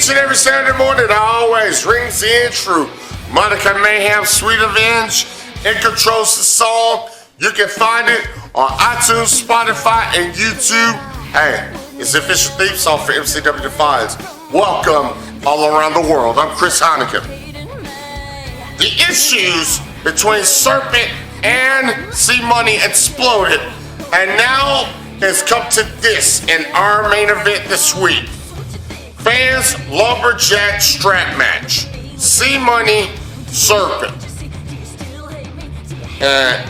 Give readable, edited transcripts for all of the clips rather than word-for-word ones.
Each and every Saturday morning, always rings in true. Monica Mayhem Sweet Avenge and controls the song. You can find it on iTunes, Spotify, and YouTube. Hey, it's the official theme song for MCW Defiance. Welcome all around the world. I'm Chris Heineken. The issues between Serpent and C-Money exploded, and now has come to this in our main event this week. Fans Lumberjack strap match. C-Money, Serpent.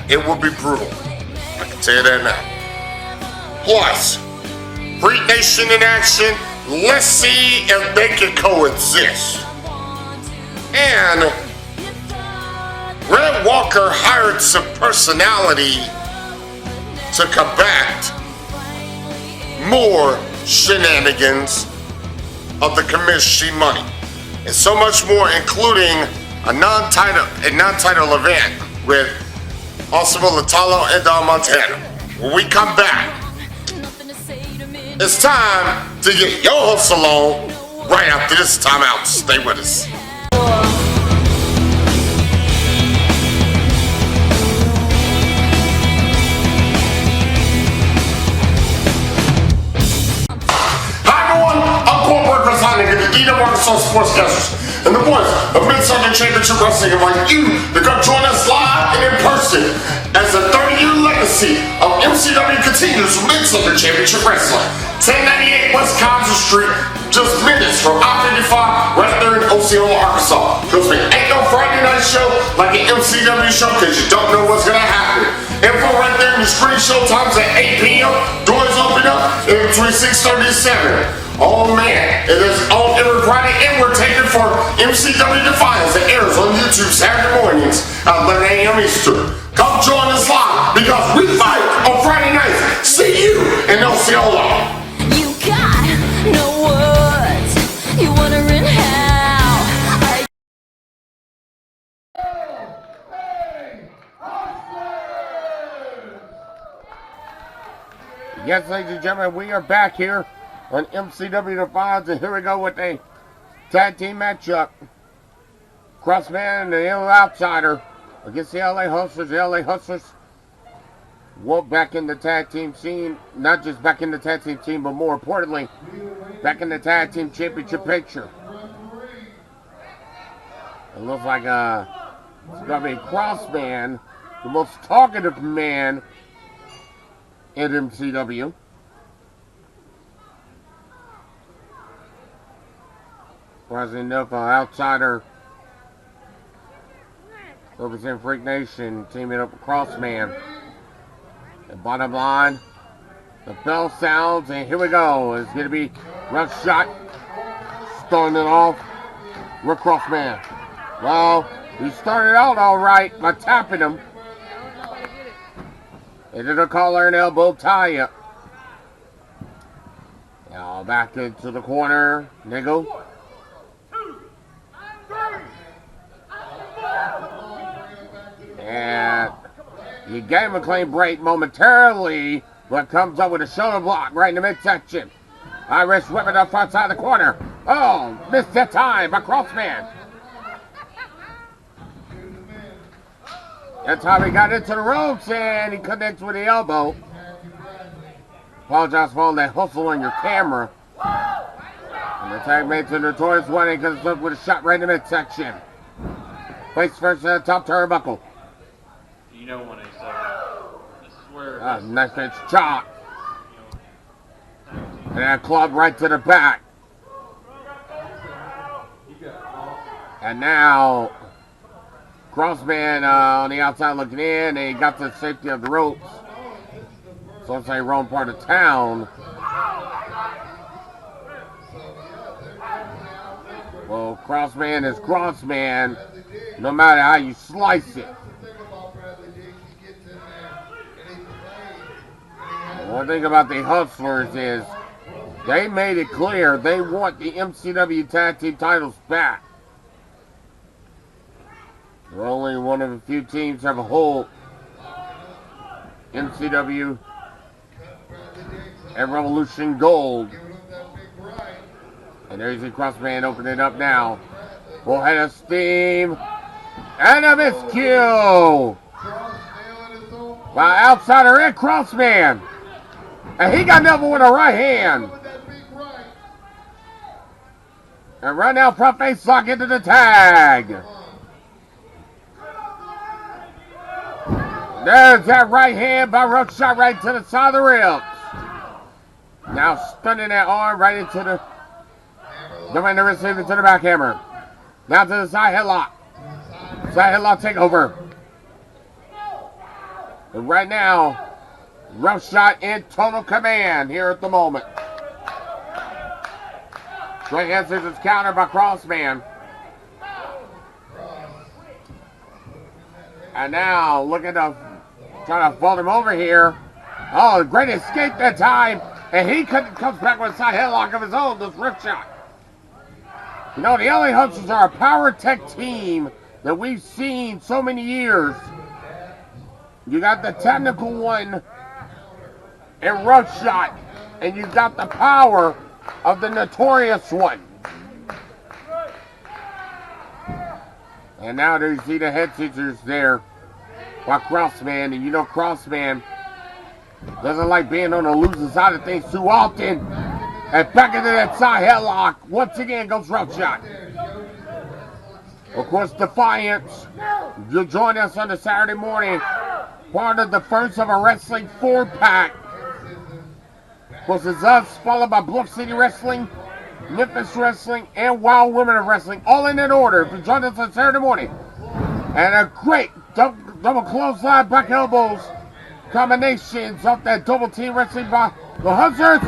It will be brutal. I can tell you that now. Plus, Freak Nation in action. Let's see if they can coexist. And Red Walker hired some personality to combat more shenanigans of the Commission Money, and so much more, including a non-title event with Osceola and Montana. When we come back, it's time to get your hustle on right after this timeout. Stay with us. The Arkansas Sportscasters and the boys of Mid-Southern Championship Wrestling invite you to come join us live and in person as the 30-year legacy of MCW continues with Mid-Southern Championship Wrestling. 1098 West Compton Street, just minutes from I-55 right there in Osceola, Arkansas. Trust me, ain't no Friday night show like an MCW show because you don't know what's going to happen. Info right there in the screen. Show times at 8 p.m. Doors open up in between 6:30 and 7. Oh man, it is on every Friday, and we're taking for MCW Defiance that airs on YouTube Saturday mornings at 11 a.m. Eastern. Come join us live because we fight on Friday nights. See you in Osceola. You got no words. You wondering how? Yes, ladies and gentlemen, we are back here on MCW Defiance, and here we go with a tag team matchup. Crossman and the Ill Outsider against the LA Hustlers. The LA Hustlers walk back in the tag team scene, not just back in the tag team scene, but more importantly, back in the tag team championship picture. It looks like it's going to be Crossman, the most talkative man in MCW. Rising up Outsider representing Freak Nation, teaming up with Crossman. The bottom line, the bell sounds, and here we go. It's going to be rough shot, starting it off with Crossman. Well, he started out all right by tapping him. They did a collar and elbow tie-up. Now back into the corner, Niggle. And he gave him a clean break momentarily, but comes up with a shoulder block right in the midsection. Irish whipping up front side of the corner. Oh, missed that time by Crossman. That's how he got into the ropes, and he connects with the elbow. Apologize for all that hustle on your camera. And the tag mate's a notorious one, and comes up with a shot right in the midsection. Face first top turnbuckle. You know when it's this is where nice pitch chop. And a club right to the back. And now Crossman on the outside looking in, and he got the safety of the ropes. So it's a wrong part of town. Well, Crossman is Crossman, no matter how you slice it. One thing about the Hustlers is they made it clear they want the MCW Tag Team titles back. They're only one of a few teams have a whole MCW and Revolution Gold. And there's the Crossman opening up now. Full head of steam. And a miscue. By outsider and Crossman. And he got Neville with a right hand. And right now, front face lock into the tag. There's that right hand by Roach shot right to the side of the ribs. Now stunning that arm right into the right wrist into the backhammer. Now to the side headlock. Side headlock takeover. And right now, Roach shot in total command here at the moment. Right hand scissors counter by Crossman. And now looking to try to fold him over here. Oh, great escape that time. And he comes back with a side headlock of his own, this rip shot. You know, the LA Hustlers are a power tech team that we've seen so many years. You got the technical one in Roach shot, and you got the power of the notorious one. And now there you see the head scissors there by Crossman, and you know Crossman doesn't like being on the losing side of things too often. And back into that side headlock. Once again goes Roach shot. Of course, Defiance, you'll join us on a Saturday morning. Part of the first of a wrestling 4-pack. Of course, it's us, followed by Bluff City Wrestling, Memphis Wrestling, and Wild Women of Wrestling, all in that order. If you join us on Saturday morning. And a great double clothesline, back elbows, combinations of that double team wrestling by the Hustlers.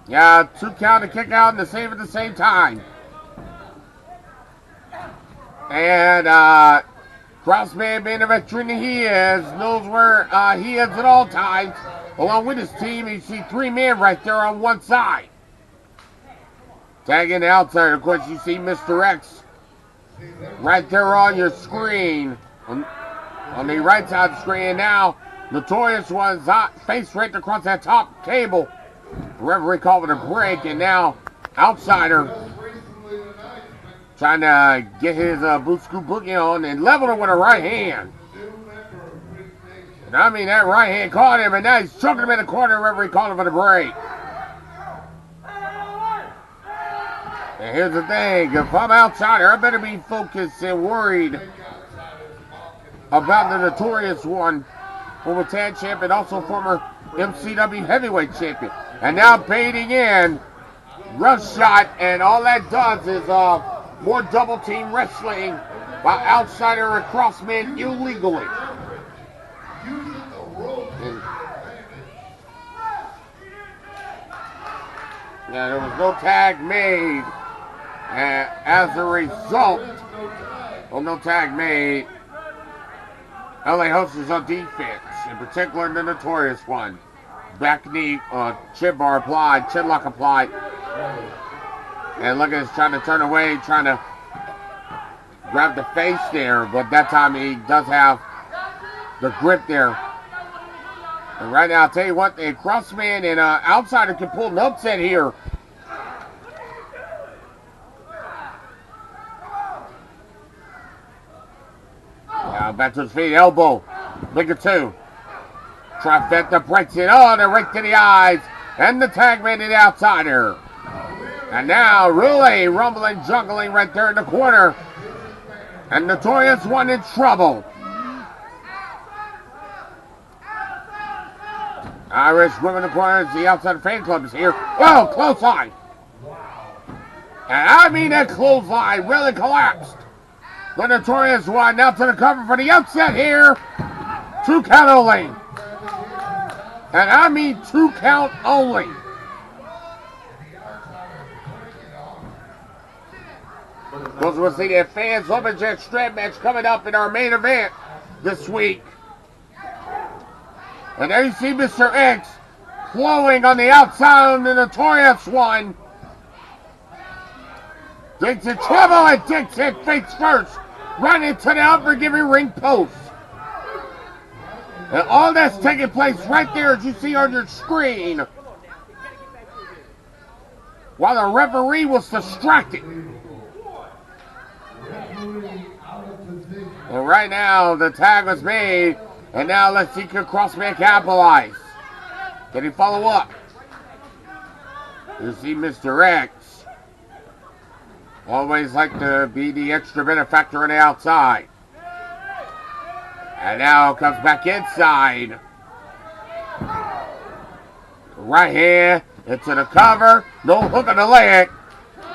Yeah, 2 count to kick out and the save at the same time. And Crossman, being the veteran he is, knows where he is at all times. Along with his team, you see 3 men right there on one side. Tagging the outside, of course, you see Mr. X right there on your screen. On the right side of the screen. Now, Notorious One's face right across that top table. The referee called it a break, and now Outsider trying to get his boot scoop boogie on and leveled it with a right hand. And I mean, that right hand caught him, and now he's choking him in the corner. The referee called him for the break. And here's the thing, if I'm Outsider, I better be focused and worried about the Notorious One, former tag champion, also former MCW heavyweight champion. And now baiting in, rush shot, and all that does is more double team wrestling by Outsider and Crossman illegally. Yeah, there was no tag made. As a result, well, no tag made. LA Hustlers on defense, in particular the Notorious One. Back knee, chin bar applied, chin lock applied. And look at us trying to turn away, trying to grab the face there, but that time he does have the grip there. And right now, I'll tell you what, the Crossman and Outsider can pull an upset here. Back to his feet, elbow, figure 2. Trifecta breaks it on and right to the eyes, and the tag made it Outsider. And now, really rumbling, juggling right there in the corner. And Notorious One in trouble. Irish women in the corner, the Outsider fan club is here. Oh, clothesline. And I mean that clothesline really collapsed. The Notorious One now to the cover for the upset here. 2 count only. And I mean 2 count only. We'll see the fans lumberjack strap match coming up in our main event this week. And there you see Mr. X flowing on the outside on the Notorious One. Takes in trouble and takes it face first. Right into the unforgiving ring post. And all that's taking place right there as you see on your screen. while the referee was distracted. And right now, the tag was made, and now let's see can Crossman capitalize. Can he follow up? You see Mr. X always like to be the extra benefactor on the outside. And now comes back inside. Right hand into the cover. No hook on the leg.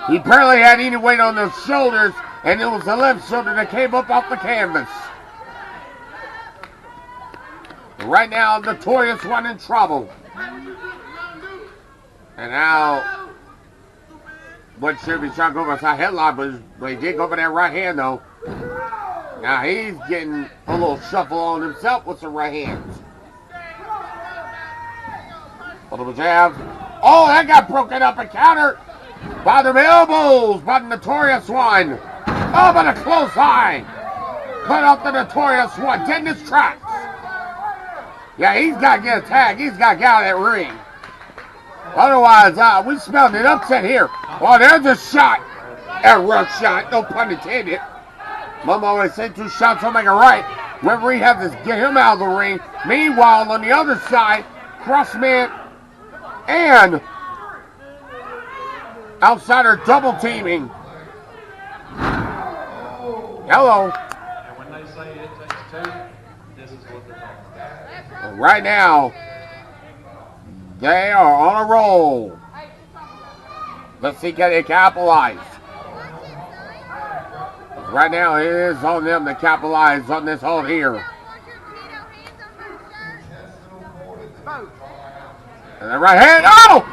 He barely had any weight on those shoulders, and it was the left shoulder that came up off the canvas. Right now, Notorious One in trouble. And now, what should be trying to go outside headlock, but he did go for that right hand though. Now he's getting a little shuffle on himself with some right hands. A little jab. Oh, that got broken up and countered by the elbows by the Notorious One. Oh, but a close line. Cut off the Notorious One, dead in his tracks. Yeah, he's got to get a tag. He's got to get out of that ring. Otherwise, we smelled an upset here. Oh, there's a shot. A rough shot, no pun intended. Mom always said 2 shots don't make it right. Referee has to get him out of the ring. Meanwhile, on the other side, Crossman and Outsider double teaming. Hello. And when they say it takes 2, this is what they're talking about. Right now, they are on a roll. Let's see can they capitalize. Right now, it is on them to capitalize on this hold here. And the right hand, oh!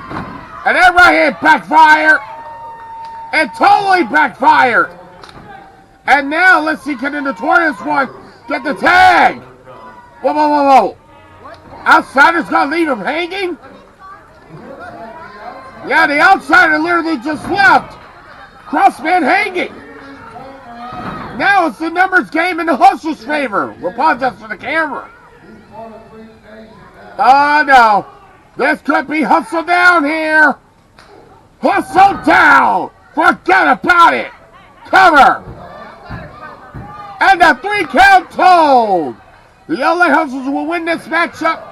And that right hand backfired. And totally backfired. And now, let's see, can the Notorious One get the tag? Whoa, whoa, whoa, whoa. Outsider's gonna leave him hanging? Yeah, the Outsider literally just left. Crossman hanging. Now it's the numbers game in the Hustler's favor. We'll apologize for the camera. Oh no. This could be Hustle down here. Hustle down. Forget about it. Cover. And a 3 count told. The LA Hustlers will win this matchup.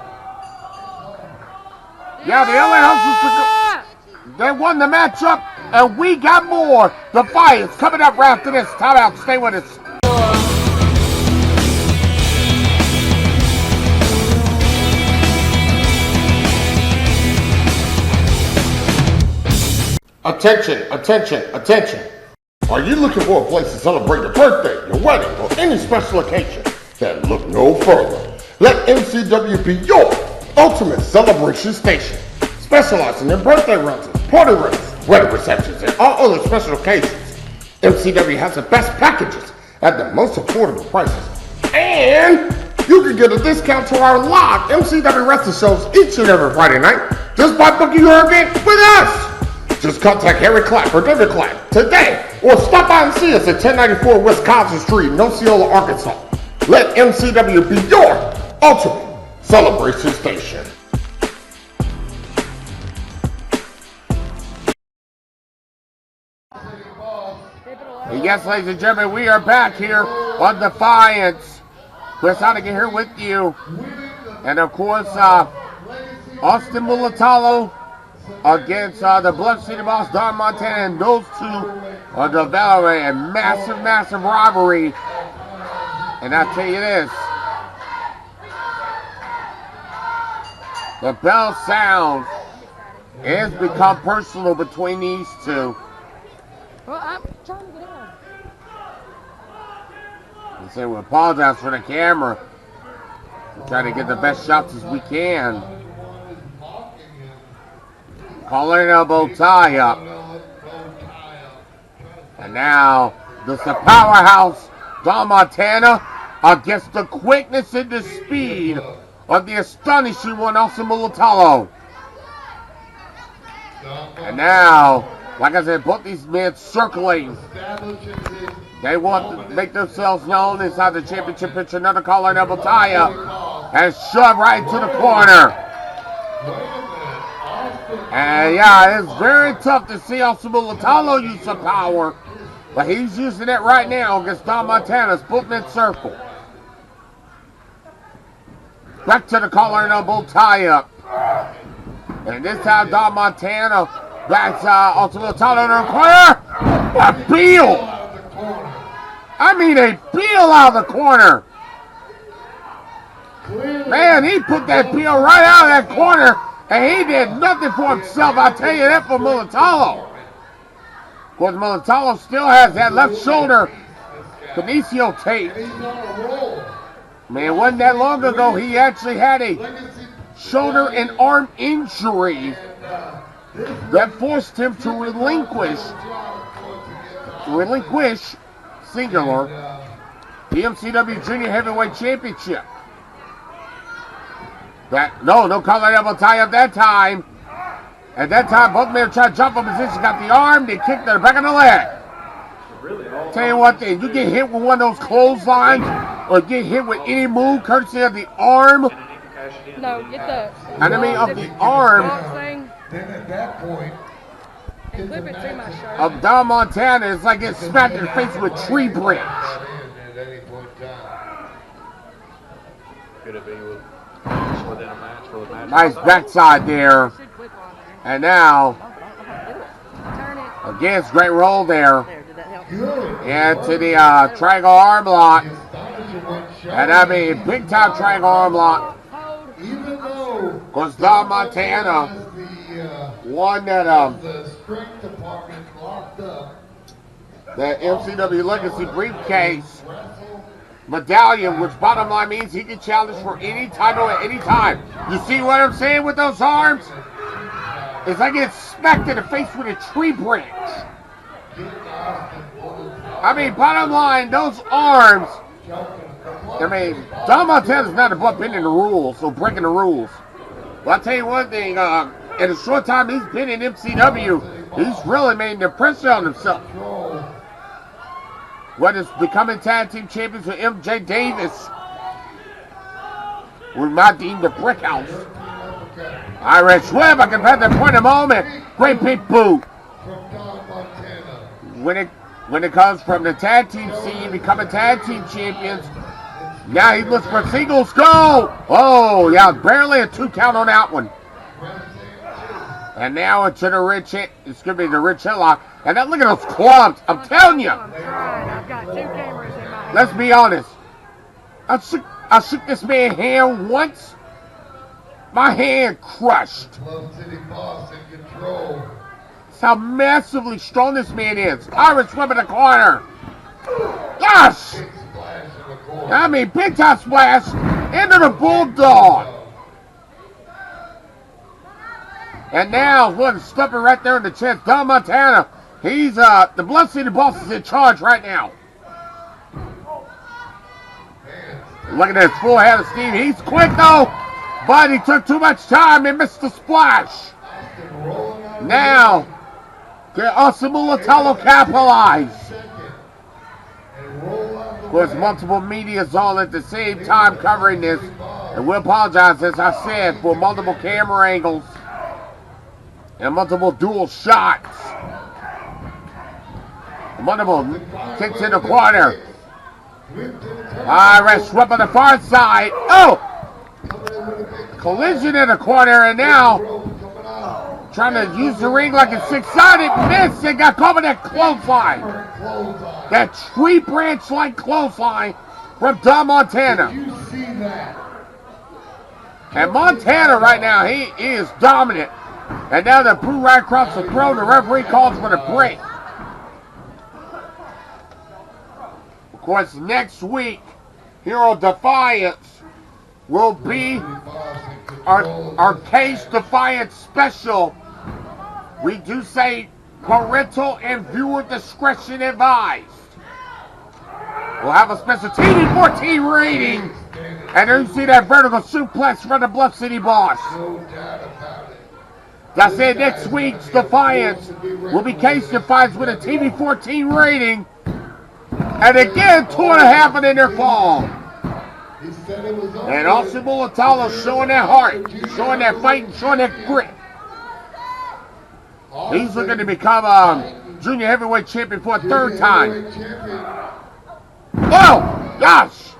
Yeah, the LA Hustlers, they won the matchup, and we got more. Defiance coming up right after this. Time out. Stay with us. Attention, attention, attention. Are you looking for a place to celebrate your birthday, your wedding, or any special occasion? Then look no further. Let MCW be your ultimate celebration station. Specializing in birthday rentals, party rentals, wedding receptions, and all other special occasions. MCW has the best packages at the most affordable prices. And you can get a discount to our live MCW wrestling shows each and every Friday night just by booking your event with us. Just contact Harry Clapp or David Clapp today, or stop by and see us at 1094 Wisconsin Street in Osceola, Arkansas. Let MCW be your ultimate celebration station. Yes, ladies and gentlemen, we are back here on Defiance. Chris Honigan here with you. And of course, Austin Mulatalo against the Blood City Boss, Don Montana, and those two are developing a massive, massive rivalry. And I tell you this, the bell sound has become personal between these two. Well, I'm trying to get on. We say we apologize for the camera. We're trying to get the best shots as we can. Calling elbow tie up. And now, this is the powerhouse, Don Montana, against the quickness and the speed of the astonishing one, Austin Mulatalo. And now, like I said, both these men circling. They want to make themselves known inside the championship picture. Another collar and elbow tie up. And shove right into the corner. And yeah, it's very tough to see Osceola use some power, but he's using it right now against Don Montana's putting in circle. Back to the collar and elbow tie up. And this time Don Montana backs Osceola in the corner. A peel! I mean a peel out of the corner. Man, he put that peel right out of that corner, and he did nothing for himself. I'll tell you that for Mulatalo. Of course, Mulatalo still has that left shoulder kinesio tape. Man, wasn't that long ago he actually had a shoulder and arm injury that forced him to relinquish singular the MCW Junior Heavyweight Championship. No collar elbow tie up that time. At that time, both men tried to jump from position, got the arm, they kicked to the back of the leg. Tell you what, thing, you get hit with one of those clotheslines or get hit with any move courtesy of the arm. No, get the Enemy of the arm thing. Then at that point, And clip it to my shirt. of Don Montana is like getting smacked in the face with a tree branch. at any point in time. Could it be within a match for the match? Nice backside there. Should clip on there. And now, Turn it. against great roll there. There, did that help? Good. Into the triangle arm lock. Astonishing went And I mean, big time triangle arm lock. Hold. even though Because Don Montana has won that the strength department locked up, the MCW Legacy briefcase medallion, which bottom line means he can challenge for any title at any time. You see what I'm saying with those arms? It's like it's smacked in the face with a tree branch. I mean, bottom line, those arms, I mean, Don Montana's not above bending the rules or breaking the rules. But I'll tell you one thing, in a short time he's been in MCW, he's really made an impression on himself. What is becoming tag team champions with MJ Davis? We might deem the brick house. Irish whip, I can have that point a moment. Great big boot. When it comes from the tag team scene, becoming tag team champions. Now he looks for singles. Go! Oh, yeah, barely a 2 count on that one. And now into the Rich hit. It's going to be the Rich Hillock. And then look at those clubs. I'm telling you. I'm trying. I've got 2 cameras in my hand. Let's be honest. I shook this man's hand once. My hand crushed. Club City Boss in control. That's how massively strong this man is. Irish whip in the corner. Gosh! Big splash in the corner. I mean, big time splash into the Bulldog. And now, one stuffing right there in the chest. Don Montana. He's, the Blood City Boss is in charge right now. Looking at his full head of steam. He's quick though, but he took too much time and missed the splash. Now, can Osceola capitalize? Of course, multiple media is all at the same time covering this. And we apologize, as I said, for multiple camera angles and multiple dual shots. Multiple kicks in the corner. Irish whip on the far side. Oh! Collision in the corner, and now trying to use the ring like a six-sided miss and got caught with that clothesline. That tree branch-like clothesline from Don Montana. You see that? And Montana right now, he is dominant. And now the boot right across the throat, the referee calls for the break. Of course, next week, Hero Defiance will be our Case Defiance special. We do say parental and viewer discretion advised. We'll have a special TV-14 rating. And there you see that vertical suplex from the Bluff City Boss. No doubt about it. I said next week's Defiance will be Case Defiance with a TV-14 rating. And again, 2.5 in their fall. He said it was over. And also Mulatalo showing that heart, showing that fight, and showing that grit. He's looking to become junior heavyweight champion for a third time. Oh, gosh!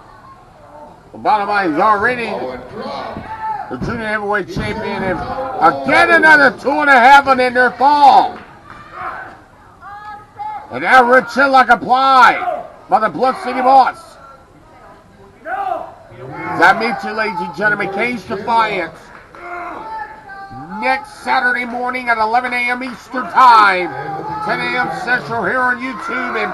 The bottom line is already the junior heavyweight champion. And again, another 2.5 on in their fall. And now red chin like applied by the Blood City Boss. That means you, ladies and gentlemen, Cage Defiance. Next Saturday morning at 11 a.m. Eastern Time, 10 a.m. Central here on YouTube and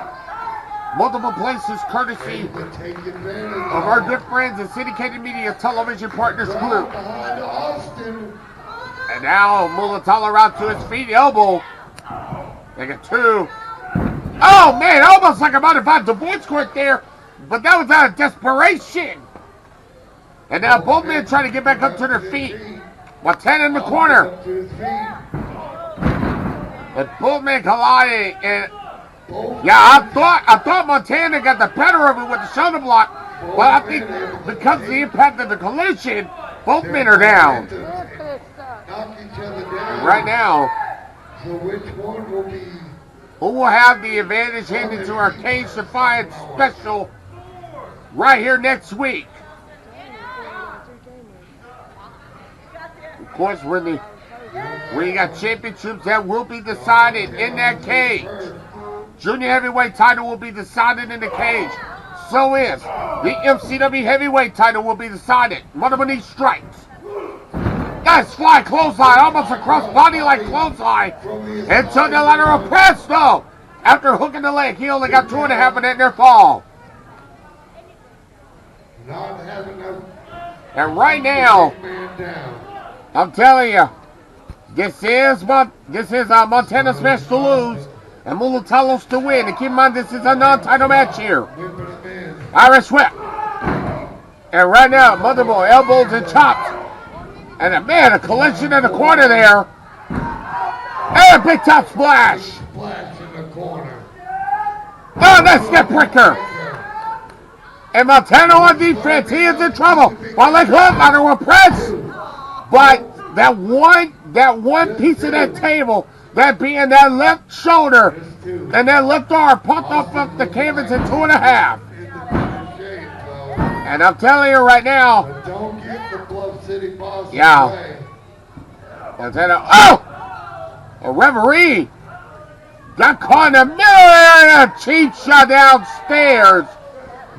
multiple places courtesy of our good friends at Syndicated Media Television Partners Group. And now Mulatalo out to his feet, elbow. They got 2. Oh man, almost like a modified divorce court there, but that was out of desperation. And now both men trying to get back up to their feet. Montana in the corner. And both men colliding. And yeah, I thought Montana got the better of it with the shoulder block. But I think because of the impact of the collision, both men are down. And right now, So which one will be? who will have the advantage heading into our Cage Defiance special right here next week? Of course, when you got championships that will be decided in that cage. Junior heavyweight title will be decided in the cage. So is the MCW heavyweight title will be decided. Multiple knee strikes. Nice fly clothesline, almost across body like clothesline. Until the lateral press though. After hooking the leg, he only got 2.5 in their fall. Not having a And right now, man down. I'm telling you, this is Montana's match to lose and Mulatalo's to win. And keep in mind, this is a non-title match here. Irish whip. And right now, Mother Boy, elbows and chops. And a collision in the corner there. And a big top splash. Splash in the corner. Oh, that's step breaker. And Montana on defense, he is in trouble. While leg hook, lateral press. But that one piece of that table, that being that left shoulder and that left arm, popped off of the canvas in 2.5. And I'm telling you right now, But don't get the Bluff City Boss Yeah. away. Montana, oh! A referee got caught in the middle there and a cheap shot downstairs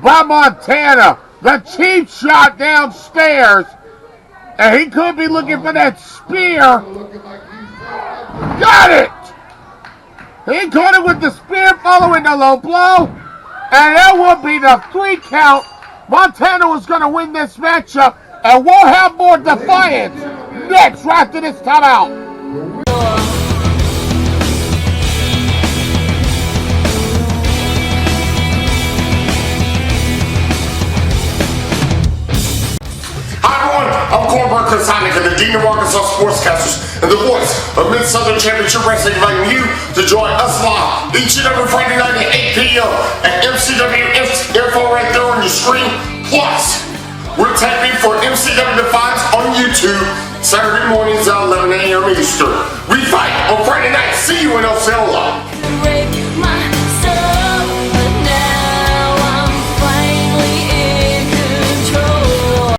by Montana. The cheap shot downstairs. And he could be looking for that spear. Looking like he's setting up Got it! He caught it with the spear following the low blow. And that will be the 3 count. Montana was going to win this matchup. And we'll have more Defiance next right after this timeout. Hi everyone, I'm Cornbread Chris Heineken, the Dean of Arkansas Sportscasters and the voice of Mid-Southern Championship Wrestling, inviting you to join us live each and every Friday night at 8 p.m. at MCW info right there on your screen. Plus, we're taping for MCW Defiance on YouTube Saturday mornings at 11 a.m. Eastern. We fight on Friday night. See you in Osceola. Break my soul, but now I'm finally in control.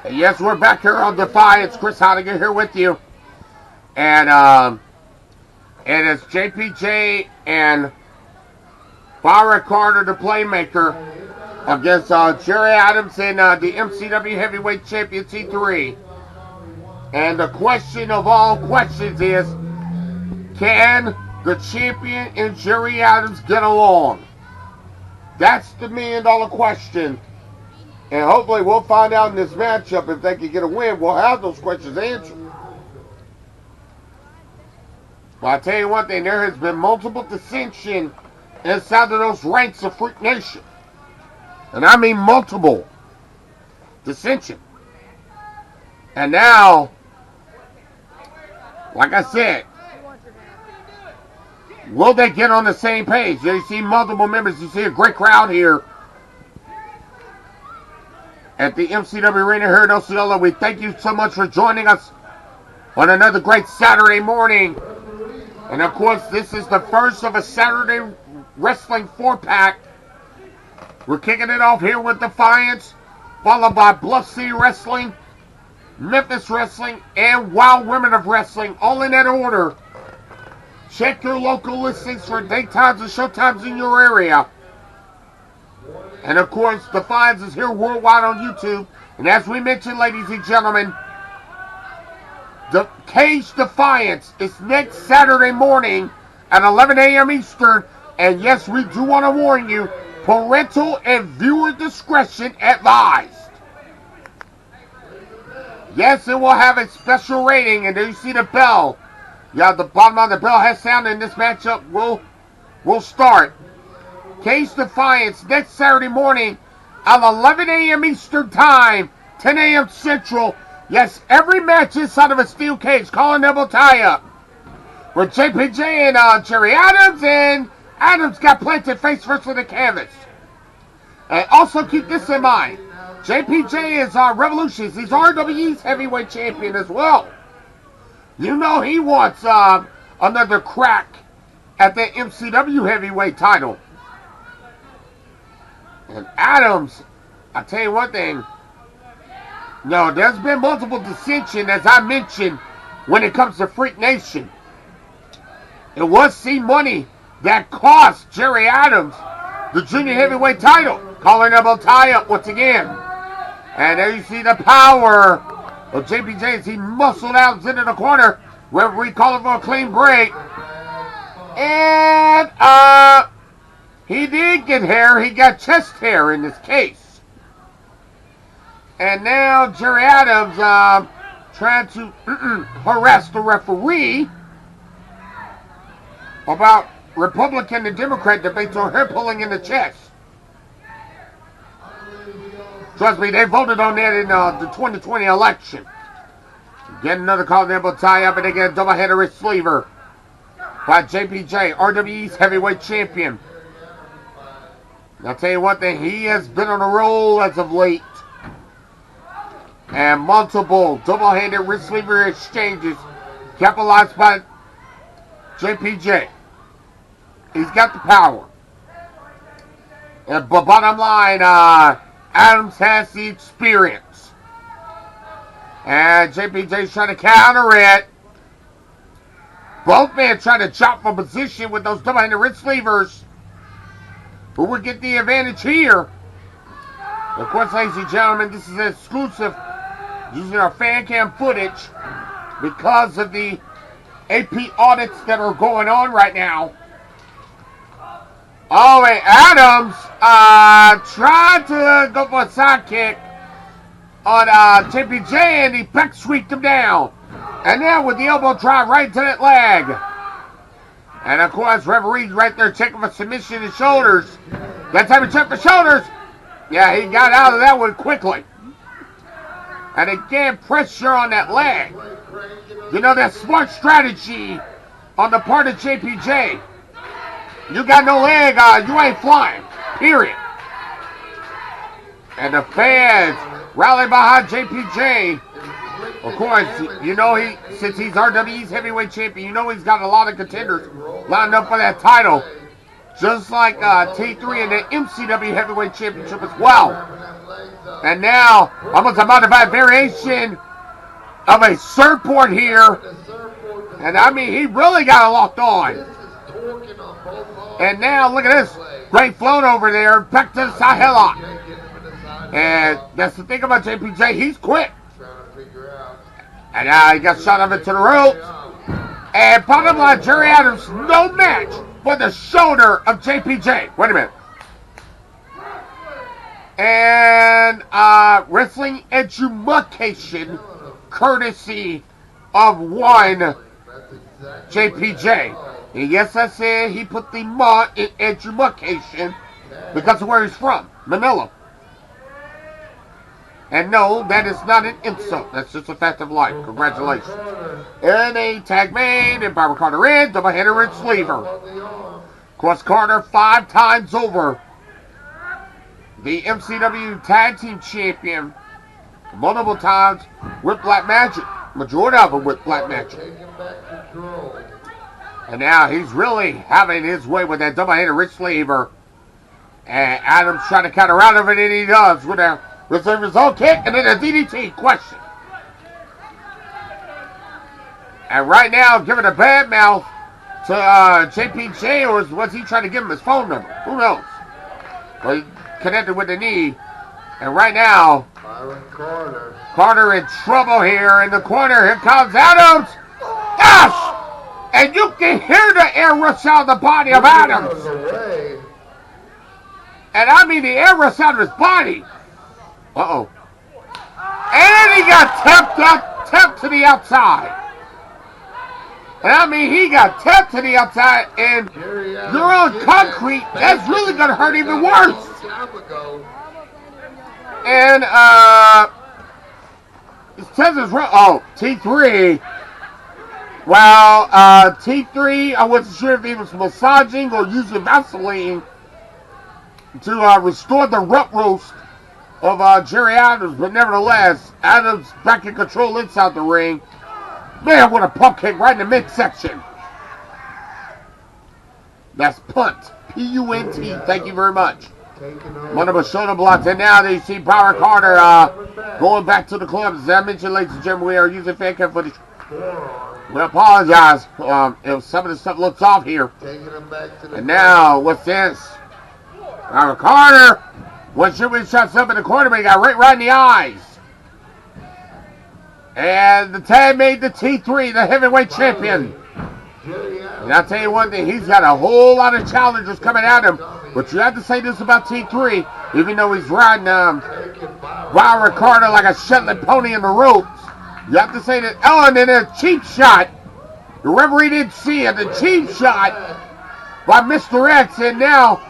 Yes, we're back here on Defiance. Chris Honigan here with you. And it's JPJ and Farrah Carter, the playmaker, against Jerry Adams and the MCW Heavyweight Champion C3. And the question of all questions is, can the champion and Jerry Adams get along? That's the $1 million question. And hopefully we'll find out in this matchup if they can get a win. We'll have those questions answered. But I'll tell you one thing, there has been multiple dissension inside of those ranks of Freak Nation. And I mean multiple dissension. And now, like I said, will they get on the same page? You see multiple members. You see a great crowd here at the MCW Arena here in Osceola. We thank you so much for joining us on another great Saturday morning. And of course, this is the first of a Saturday Wrestling 4-pack. We're kicking it off here with Defiance, followed by Bluff City Wrestling, Memphis Wrestling, and Wild Women of Wrestling, all in that order. Check your local listings for daytimes and showtimes in your area. And of course, Defiance is here worldwide on YouTube. And as we mentioned, ladies and gentlemen, the Cage Defiance is next Saturday morning at 11 a.m. Eastern. And yes, we do want to warn you, parental and viewer discretion advised. Yes, it will have a special rating, and there you see the bell. Yeah, the bottom of the bell has sounded, and this matchup will start. Cage Defiance next Saturday morning at 11 a.m. Eastern Time, 10 a.m. Central. Yes, every match inside of a steel cage, collar double tie-up. With JPJ and Jerry Adams, and Adams got planted face first with the canvas. And also keep this in mind. JPJ is Revolutions. He's RWE's heavyweight champion as well. You know he wants another crack at the MCW heavyweight title. And Adams, I'll tell you one thing. No, there's been multiple dissension, as I mentioned, when it comes to Freak Nation. It was C-Money that cost Jerry Adams the junior heavyweight title. Collar double tie-up once again. And there you see the power of JPJ as he muscled out into the corner. Referee calling for a clean break. And he did get hair. He got chest hair in this case. And now Jerry Adams trying to harass the referee about Republican and Democrat debates on hair pulling in the chest. Trust me, they voted on that in the 2020 election. Get another collar double tie-up, and they get a double-header wrist sleever by JPJ, RWE's heavyweight champion. I'll tell you one thing, he has been on a roll as of late. And multiple double-handed wrist sleever exchanges capitalized by JPJ. He's got the power. But bottom line, Adams has the experience. And JPJ's trying to counter it. Both men trying to chop for position with those double-handed wrist levers. Who would get the advantage here? Of course, ladies and gentlemen, this is an exclusive using our fan cam footage because of the AP audits that are going on right now. Oh, and Adams tried to go for a sidekick on JPJ, and he back sweeped him down. And now with the elbow drive right to that leg. And of course, referee's right there checking for submission and shoulders. That time to check for shoulders. Yeah, he got out of that one quickly. And again, pressure on that leg. You know, that's smart strategy on the part of JPJ. You got no leg, you ain't flying. Period. And the fans rally behind JPJ. Of course, you know, since he's RWE's heavyweight champion, you know he's got a lot of contenders lined up for that title. Just like T3 in the MCW heavyweight championship as well. And now, almost a modified variation of a surfboard here. And I mean, he really got it locked on. And now, look at this. Great float over there. Back to the side headlock. And that's the thing about JPJ. He's quick. And now he got shot up into the ropes. And bottom line, Jerry Adams, no match for the shoulder of JPJ. Wait a minute. And wrestling education courtesy of one JPJ. And yes, I said he put the mud in education because of where he's from, Manila. And no, that is not an insult. That's just a fact of life. Congratulations. And a tag made, and Barbara Carter in, double header red sleever. Of course, Carter 5 times over the MCW Tag Team Champion, multiple times with Black Magic. Majority of them with Black Magic. And now he's really having his way with that double header red sleever. And Adams trying to counter out of it, and he does with a receive his own kick, and then a DDT question. And right now, giving a bad mouth to JPJ, or was he trying to give him his phone number? Who knows? But he connected with the knee. And right now, Carter in trouble here in the corner. Here comes Adams. Gosh! And you can hear the air rush out of the body of Adams. And I mean the air rush out of his body. Uh-oh. And he got tapped to the outside. And I mean, he got tapped to the outside, and you're on concrete. That's really going to hurt even worse. And, it says it's T3. Well, T3, I wasn't sure if he was massaging or using Vaseline to restore the rut roast of Jerry Adams, but nevertheless, Adams back in control inside the ring. Man, what a pump kick right in the midsection. That's punt. P-U-N-T. Thank you very much. One of the shoulder blocks, and now you see Power Carter going back to the club. As I mentioned, ladies and gentlemen, we are using fan cam footage. We apologize if some of the stuff looks off here. And now, what's this? Power Carter. One shooting shots up in the corner, but he got right in the eyes. And the tag made the T3, the heavyweight champion. And I'll tell you one thing, he's got a whole lot of challengers coming at him. But you have to say this about T3, even though he's riding Bauer Carter like a Shetland pony in the ropes. You have to say that, oh, and then a cheap shot. The referee didn't see it, the cheap shot by Mr. X, and now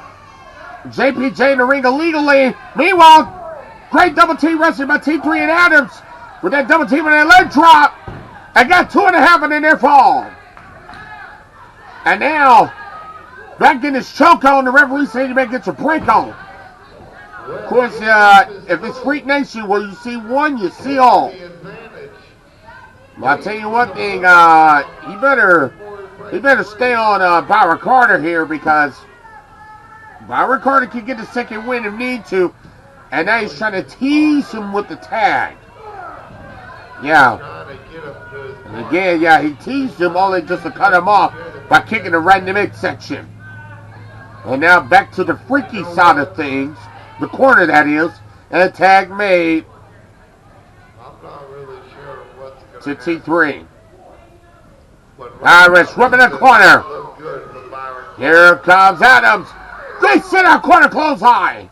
JPJ in the ring illegally. Meanwhile, great double team wrestling by T3 and Adams with that double team and that leg drop. And got 2.5 in their fall. And now, back in his choke on, the referee saying you may get your break on. Of course, if it's Freak Nation where you see one, you see all. But I'll tell you one thing, he better stay on Bauer Carter here, because Bauer Carter can get the second win if need to. And now he's trying to tease him with the tag. Yeah. And again, yeah, he teased him only just to cut him off by kicking him right in the midsection. And now back to the freaky side of things. The corner, that is. And a tag made to T3. Iris whipping the corner. Here comes Adams. They sit out corner clothesline.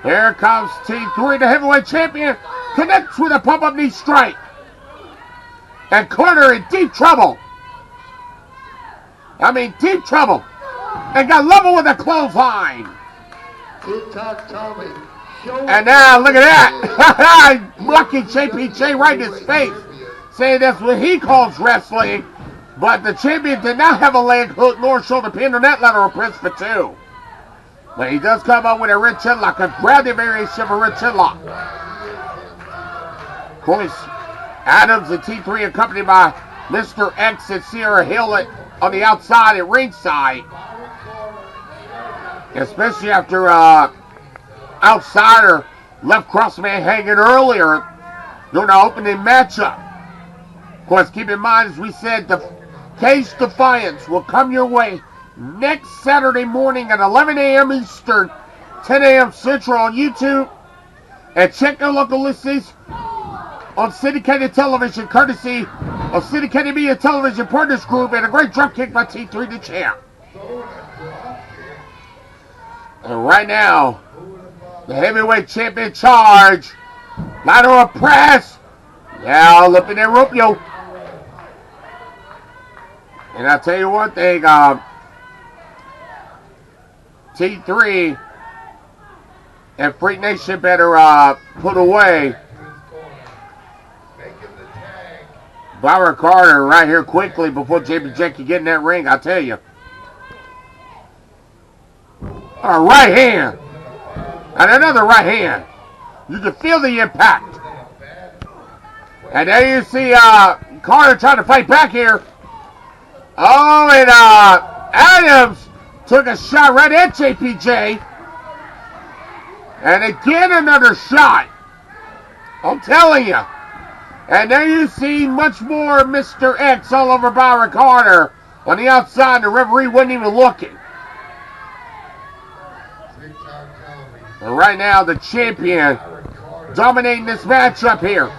Here comes T3, the heavyweight champion. Connects with a pump-up knee strike. And Carter in deep trouble. I mean, deep trouble. And got level with a clothesline. And now, look at that. Lucky JPJ right in his face. Saying that's what he calls wrestling. But the champion did not have a leg hook nor shoulder pin or that lateral press for 2. But he does come up with a red chinlock, a grounded variation of a red chinlock. Of course, Adams and T3 accompanied by Mr. X and Sierra Hill on the outside at ringside. Especially after Outsider left Crossman hanging earlier during the opening matchup. Of course, keep in mind, as we said, the Cage Defiance will come your way next Saturday morning at 11 a.m. Eastern, 10 a.m. Central on YouTube. And check your local listings on syndicated television, courtesy of Syndicated Media Television Partners Group, and a great drop kick by T3 the champ. And right now, the heavyweight champion charge. Lateral press. Now, look at that rope, yo. And I'll tell you one thing, T3 and Freak Nation better put away Byron Carter right here quickly before JPJ can get in that ring, I'll tell you. A right hand. And another right hand. You can feel the impact. And there you see Carter trying to fight back here. Oh, and Adams took a shot right at JPJ. And again, another shot. I'm telling you. And there you see much more Mr. X all over Byron Carter on the outside. The referee wasn't even looking. And right now, the champion dominating this matchup here.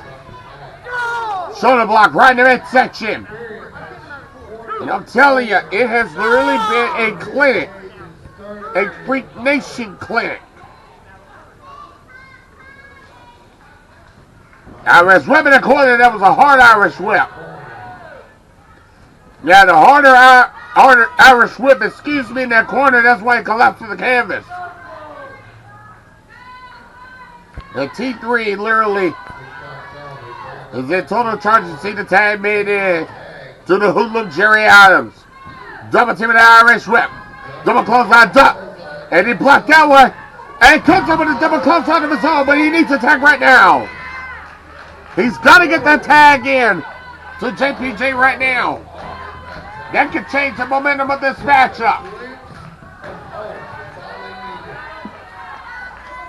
Shoulder block right in the midsection. And I'm telling you, it has literally been a clinic. A Freak Nation clinic. Irish whip in the corner. That was a hard Irish whip. Yeah, the harder Irish whip, excuse me, in that corner. That's why it collapsed to the canvas. The T3 literally is in total charge. You see the tag made in to the hoodlum Jerry Adams. Double team with the Irish whip. Double clothesline duck. And he blocked that one. And comes up with a double clothesline of his own, but he needs a tag right now. He's got to get that tag in to JPJ right now. That could change the momentum of this matchup.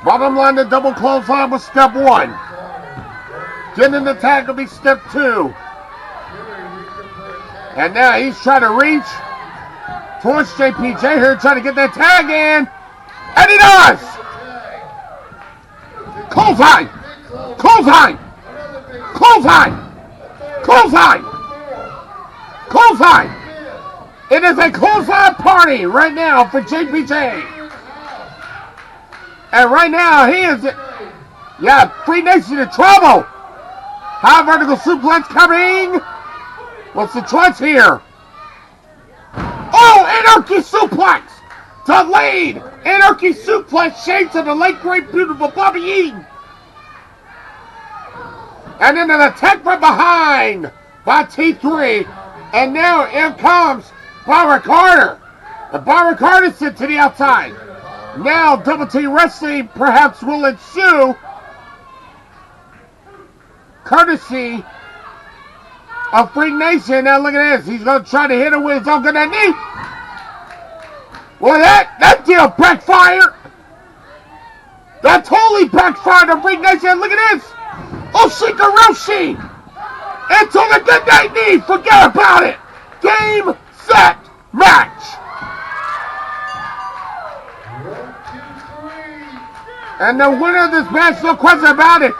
Bottom line, the double clothesline was step one. Getting the tag will be step two. And now he's trying to reach towards JPJ here, trying to get that tag in. And he does! Clothesline! Clothesline! Clothesline! Clothesline! Clothesline! It is a clothesline party right now for JPJ. And right now he is, Free Nation in trouble. High vertical suplex coming. What's the choice here? Oh, anarchy suplex to lead. Anarchy suplex shades of the late great beautiful Bobby Eaton. And then an attack from behind by T3. And now in comes Byron Carter. And Byron Carter sent to the outside. Now Double T Wrestling perhaps will ensue, courtesy of Freak Nation. Now look at this. He's going to try to hit him with his own good knee. Well, that deal backfired. That totally backfired on Freak Nation. Look at this. Oshika Roshi into the good night knee. Forget about it. Game, set, match. And the winner of this match, no question about it.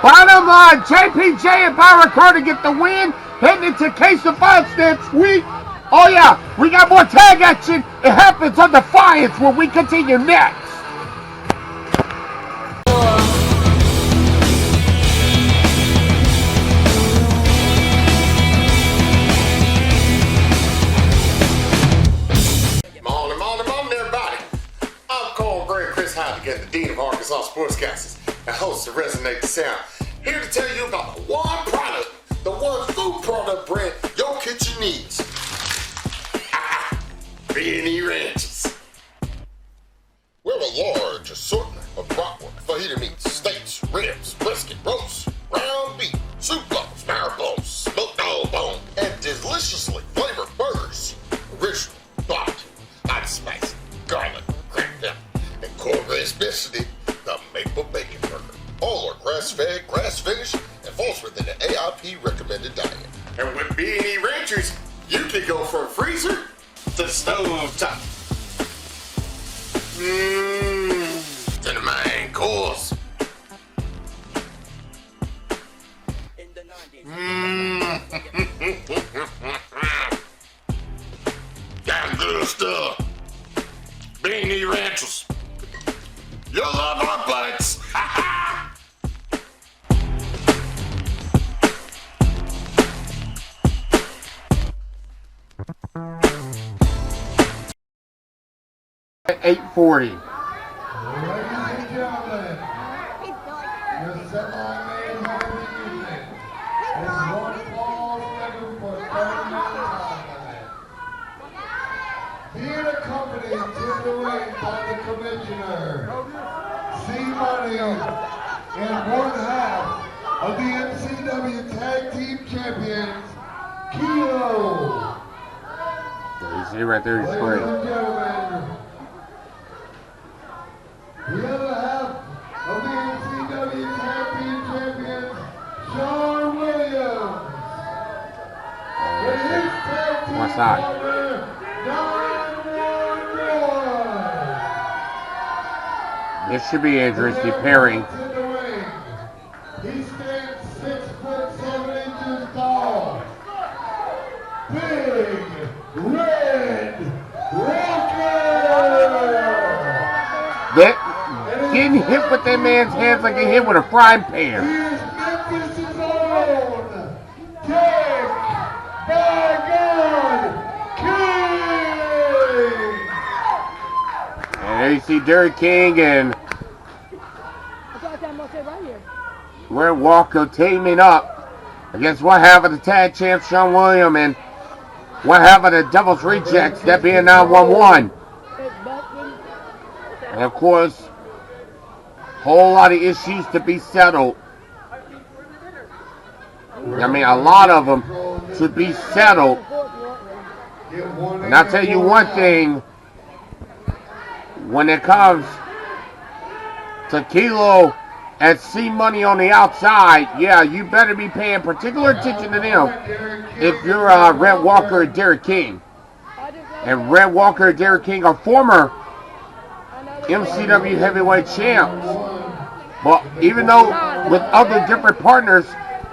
Bottom line, JPJ and Byron Carter get the win. Heading into Case of Fights next week. Oh yeah, we got more tag action. It happens on Defiance when we continue next. The Dean of Arkansas Sportscasters and host of Resonate the Sound. Here to tell you about the one product, the one food product brand your kitchen needs. B&E Ranches. We're a large assortment of bratwurst, fajita meats, steaks, ribs, brisket, roast, ground beef, soup bones, marrow bones, smoked dog bone, and deliciously flavored burgers. Original, black, hot spicy, garlic, cracked pepper, and cornbread specialty, the Maple Bacon Burger. All are grass-fed, grass-finished, and falls within the AIP recommended diet. And with B&E Ranchers, you can go from freezer to stove top. To the main course. Damn good stuff. B&E Ranchers. You'll love our bites. 840. Ladies and gentlemen, your semi-main event of the evening is one fall scheduled for 30 minutes time limit. Being accompanied to the ring by the commissioner, C-Money, and one half of the MCW Tag Team Champions, Kilo. There you see right there, he's Ladies great. and gentlemen, the other half of the MCW Tag Team Champions, Shawn Williams. With his tag team What's that? partner, 911. This should be interesting pairing. To the ring. He stands 6'7" tall. Big Red Rocker. Getting hit with that man's hands like he hit with a frying He pan. is Memphis's own Dick by God King. And there you see Derek King and I got that much right here. Red Walker teaming up against one half of the tag champ Shawn Williams and one half of the Devil's Rejects, that being 911. And of course, whole lot of issues to be settled. I mean, a lot of them to be settled. And I'll tell you one thing, when it comes to Kilo and C-Money on the outside, yeah, you better be paying particular attention to them if you're Red Walker and Derek King. And Red Walker and Derek King are former MCW heavyweight champs. But even though with other different partners,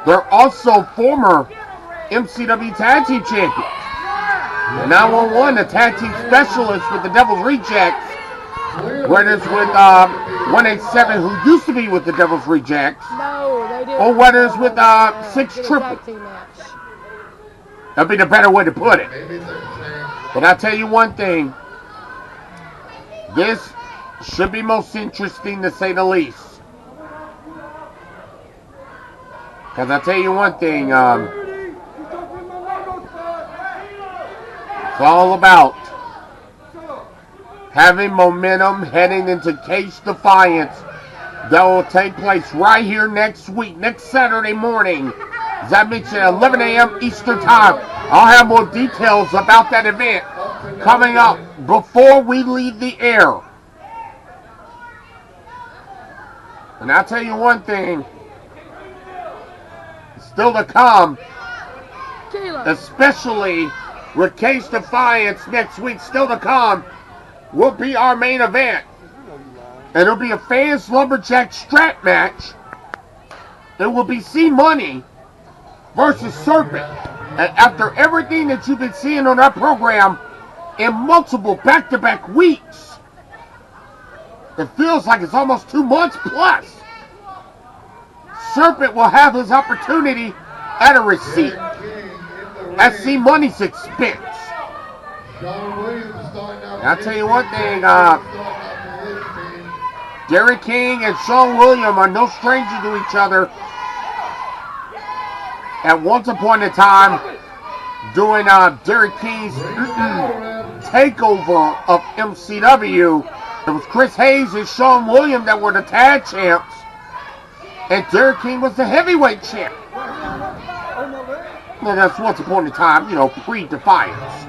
they're also former MCW tag team champions. And 911, the tag team specialist with the Devil's Rejects, whether it's with 187, who used to be with the Devil's Rejects, No, they didn't. or whether it's with 6 Triple. That'd be the better way to put it. But I'll tell you one thing, this should be most interesting to say the least. Because I'll tell you one thing, it's all about having momentum heading into Cage Defiance that will take place right here next week, next Saturday morning. As I mentioned, 11 a.m. Eastern Time. I'll have more details about that event coming up before we leave the air. And I'll tell you one thing, still to come, especially with Cage Defiance next week, still to come, will be our main event. And it'll be a fans lumberjack strap match. It will be C-Money versus Serpent. And after everything that you've been seeing on our program in multiple back-to-back weeks, it feels like it's almost 2 months plus. Serpent will have his opportunity at a receipt at C-Money's expense. I'll tell you one thing, Derek King and Shawn Williams are no stranger to each other. At once upon a time, during Derek King's takeover of MCW, it was Chris Hayes and Shawn Williams that were the tag champs, and Derek King was the heavyweight champ. Well, that's once upon a time, pre-Defiance.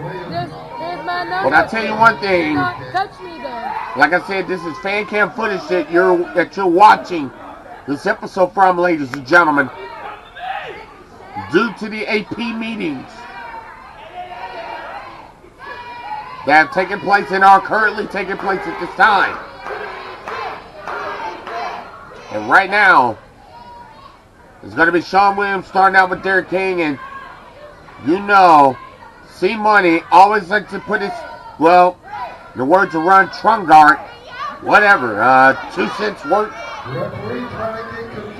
But I tell you one thing, like I said, this is fan cam footage that you're watching this episode from, ladies and gentlemen. Due to the AP meetings that have taken place and are currently taking place at this time. And right now, it's going to be Shawn Williams starting out with Derek King, and C-Money always likes to put his, the words of Ron Trungart, whatever, 2 cents worth.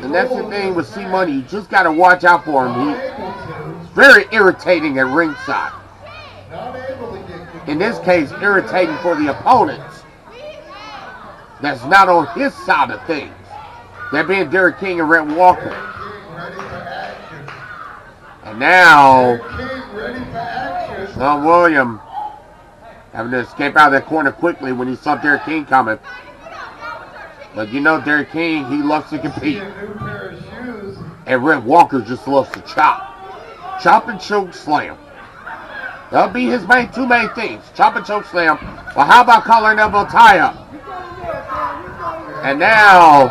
And that's the thing with C-Money, you just got to watch out for him. He's very irritating at ringside. In this case, irritating for the opponents. that's not on his side of things. That being Derek King and Red Walker. Ready for action. And now, King ready for action. Sean William having to escape out of that corner quickly when he saw Derek King coming. But you know Derek King, he loves to compete. A new pair of shoes. And Red Walker just loves to chop. Chop and choke slam. That'll be his two main things. Chop and choke slam. Well, how about collar and elbow tie up? And now,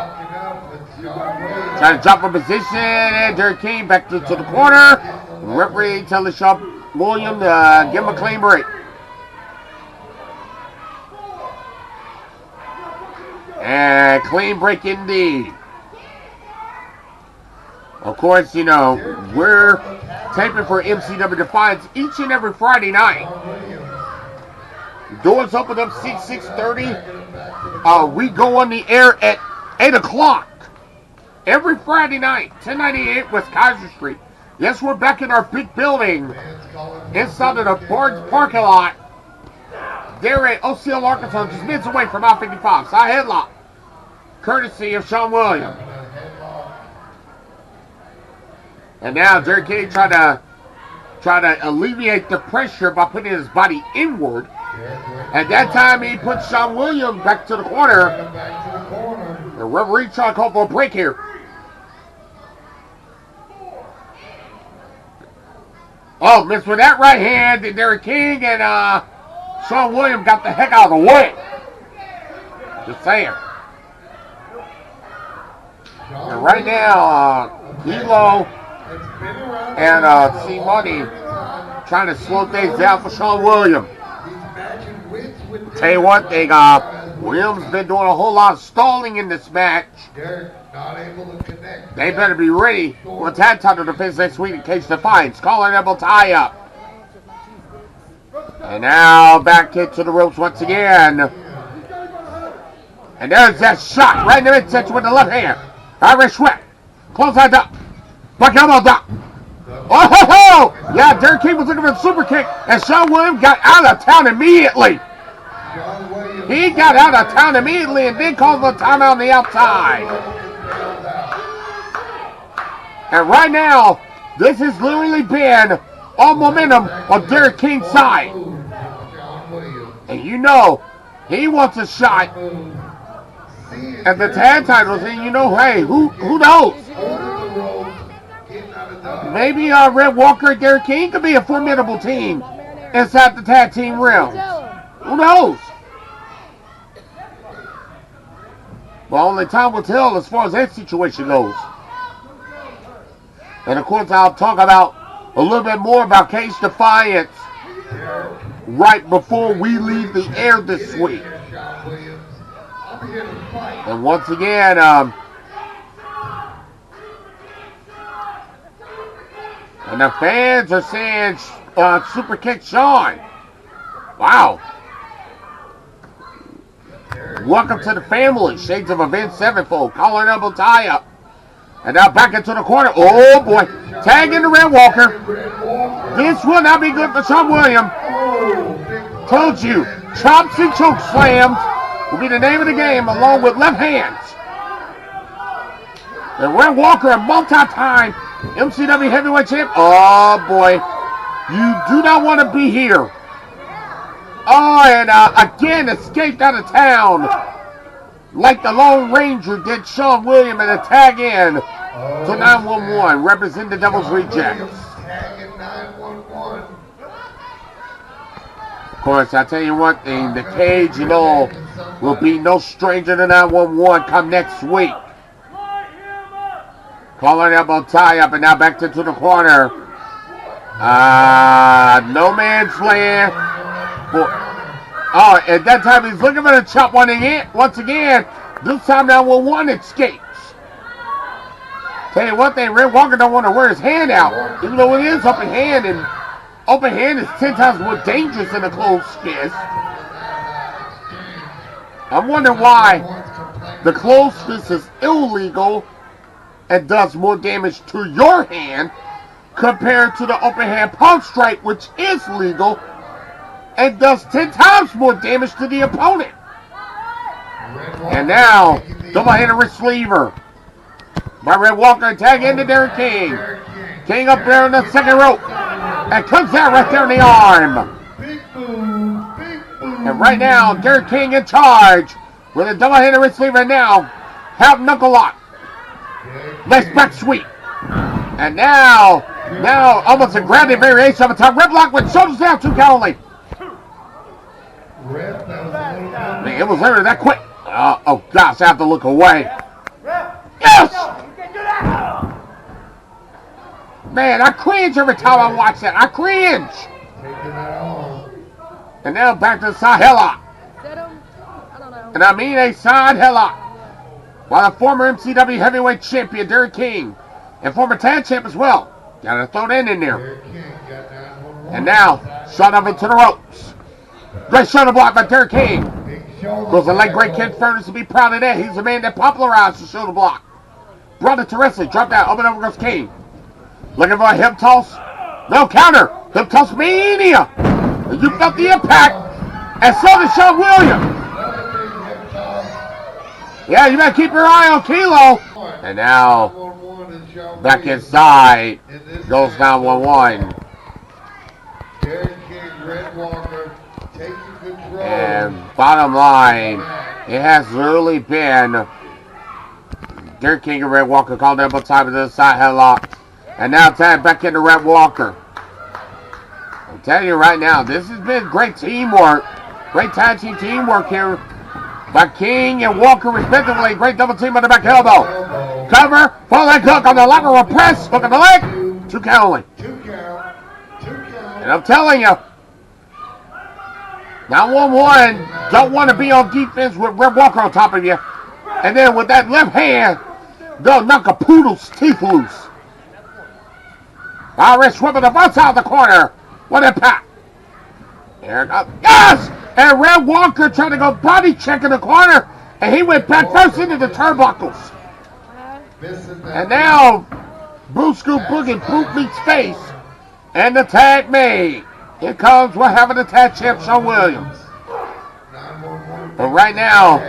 trying to drop a position, and Derek King back to the corner. Referee telling Sean William to give him a clean break. And clean break indeed. Of course, you know, we're taping for MCW Defiance each and every Friday night. Doors open up 6:30. We go on the air at 8 o'clock. Every Friday night, 1098 West Kaiser Street. Yes, we're back in our big building inside of the Barnes parking lot. There at Osceola, Arkansas, just minutes away from I-55. Side headlock. Courtesy of Sean William. And now Derek King try to alleviate the pressure by putting his body inward. At that time, he put Sean William back to the corner. The referee trying to call for a break here. Oh, missed with that right hand. And Derek King and Sean William got the heck out of the way. Just saying. And right now, Hilo and C-Money trying to slow things down for Sean William. Tell you one thing, Williams been doing a whole lot of stalling in this match. They better be ready for a tag title defense next week in case Defiance. Collar and elbow tie up. And now back into the ropes once again. And there's that shot right in the midsection with the left hand. Irish whip. Close that up. Back elbow down. Oh ho ho! Yeah, Derek King was looking for the super kick, and Sean Williams got out of town immediately. He got out of town immediately and then called for a timeout on the outside. And right now, this has literally been all momentum on Derek King's side. And you know, he wants a shot at the tag titles, and you know, hey, who knows? Maybe Red Walker and Derek King could be a formidable team inside the tag team realm. Who knows? Well, only time will tell as far as that situation goes. And of course, I'll talk about a little bit more about Cage Defiance right before we leave the air this week. And once again, and the fans are saying super kick Sean. Wow. Welcome to the family. Shades of Avenge Sevenfold. Collar and elbow tie up. And now back into the corner. Oh boy. Tag in the Red Walker. This will not be good for Sean William. Told you. Chops and choke slams will be the name of the game along with left hands. And Red Walker, a multi-time MCW heavyweight champ. Oh boy. You do not want to be here. Oh, and again escaped out of town like the Lone Ranger did Sean William and a tag in to 911, represent the Devil's Rejects. Of course, I tell you one thing, the Cage, you know, will be no stranger to 911 come next week. Collar and elbow tie up, and now back into the corner. No man's land. Oh, at that time he's looking for the chop once again. This time 911 escapes. Tell you one thing, Red Walker don't want to wear his hand out, even though it is open hand, and open hand is 10 times more dangerous than a closed fist. I wonder why the closed fist is illegal and does more damage to your hand compared to the open hand palm strike, which is legal and does 10 times more damage to the opponent. And now, double hand wrist sleever. By Red Walker, tag into Derek King. King up there in the second rope. And comes out right there in the arm. And right now, Derek King in charge with a double hand wrist sleever now. Half knuckle lock. Nice back sweep. And now almost a grounded variation of a top red block with shoulders down, 2 count only. Man, it was literally that quick. Oh gosh, I have to look away. Yes! Man, I cringe every time I watch that. I cringe. And now back to the side headlock. And I mean a side headlock. While the former MCW heavyweight champion, Derek King, and former tag champ as well. Gotta throw that in there. And now, shot up into the ropes. Great shoulder block by Derek King. Goes the late great Ken Furnace to be proud of that. He's the man that popularized the shoulder block. Brought it to wrestling. Dropped out. Up and over goes King. Looking for a hip toss. No counter. Hip toss mania. You felt the impact. And so did Sean Williams. Yeah, you better keep your eye on Kilo. And now, back inside, goes 911. And bottom line, it has literally been Derek King and Red Walker called double time to the side headlock. And now tag back into Red Walker. I'm telling you right now, this has been great teamwork. Great tag team teamwork here by King and Walker respectively. Great double team on the back elbow. Cover, full leg hook on the lateral press. Hook on the leg. 2 count only. And I'm telling you, 911 don't want to be on defense with Red Walker on top of you. And then with that left hand, they'll knock a poodle's teeth loose. Irish whip on the front side of the corner. What impact. There it goes. Yes! And Red Walker tried to go body check in the corner. And he went back first into the turnbuckles. And now, Bruce Scoop Boogie Boot meets face. And the tag made. Here comes what happened to tag champ Shawn Williams. But right now,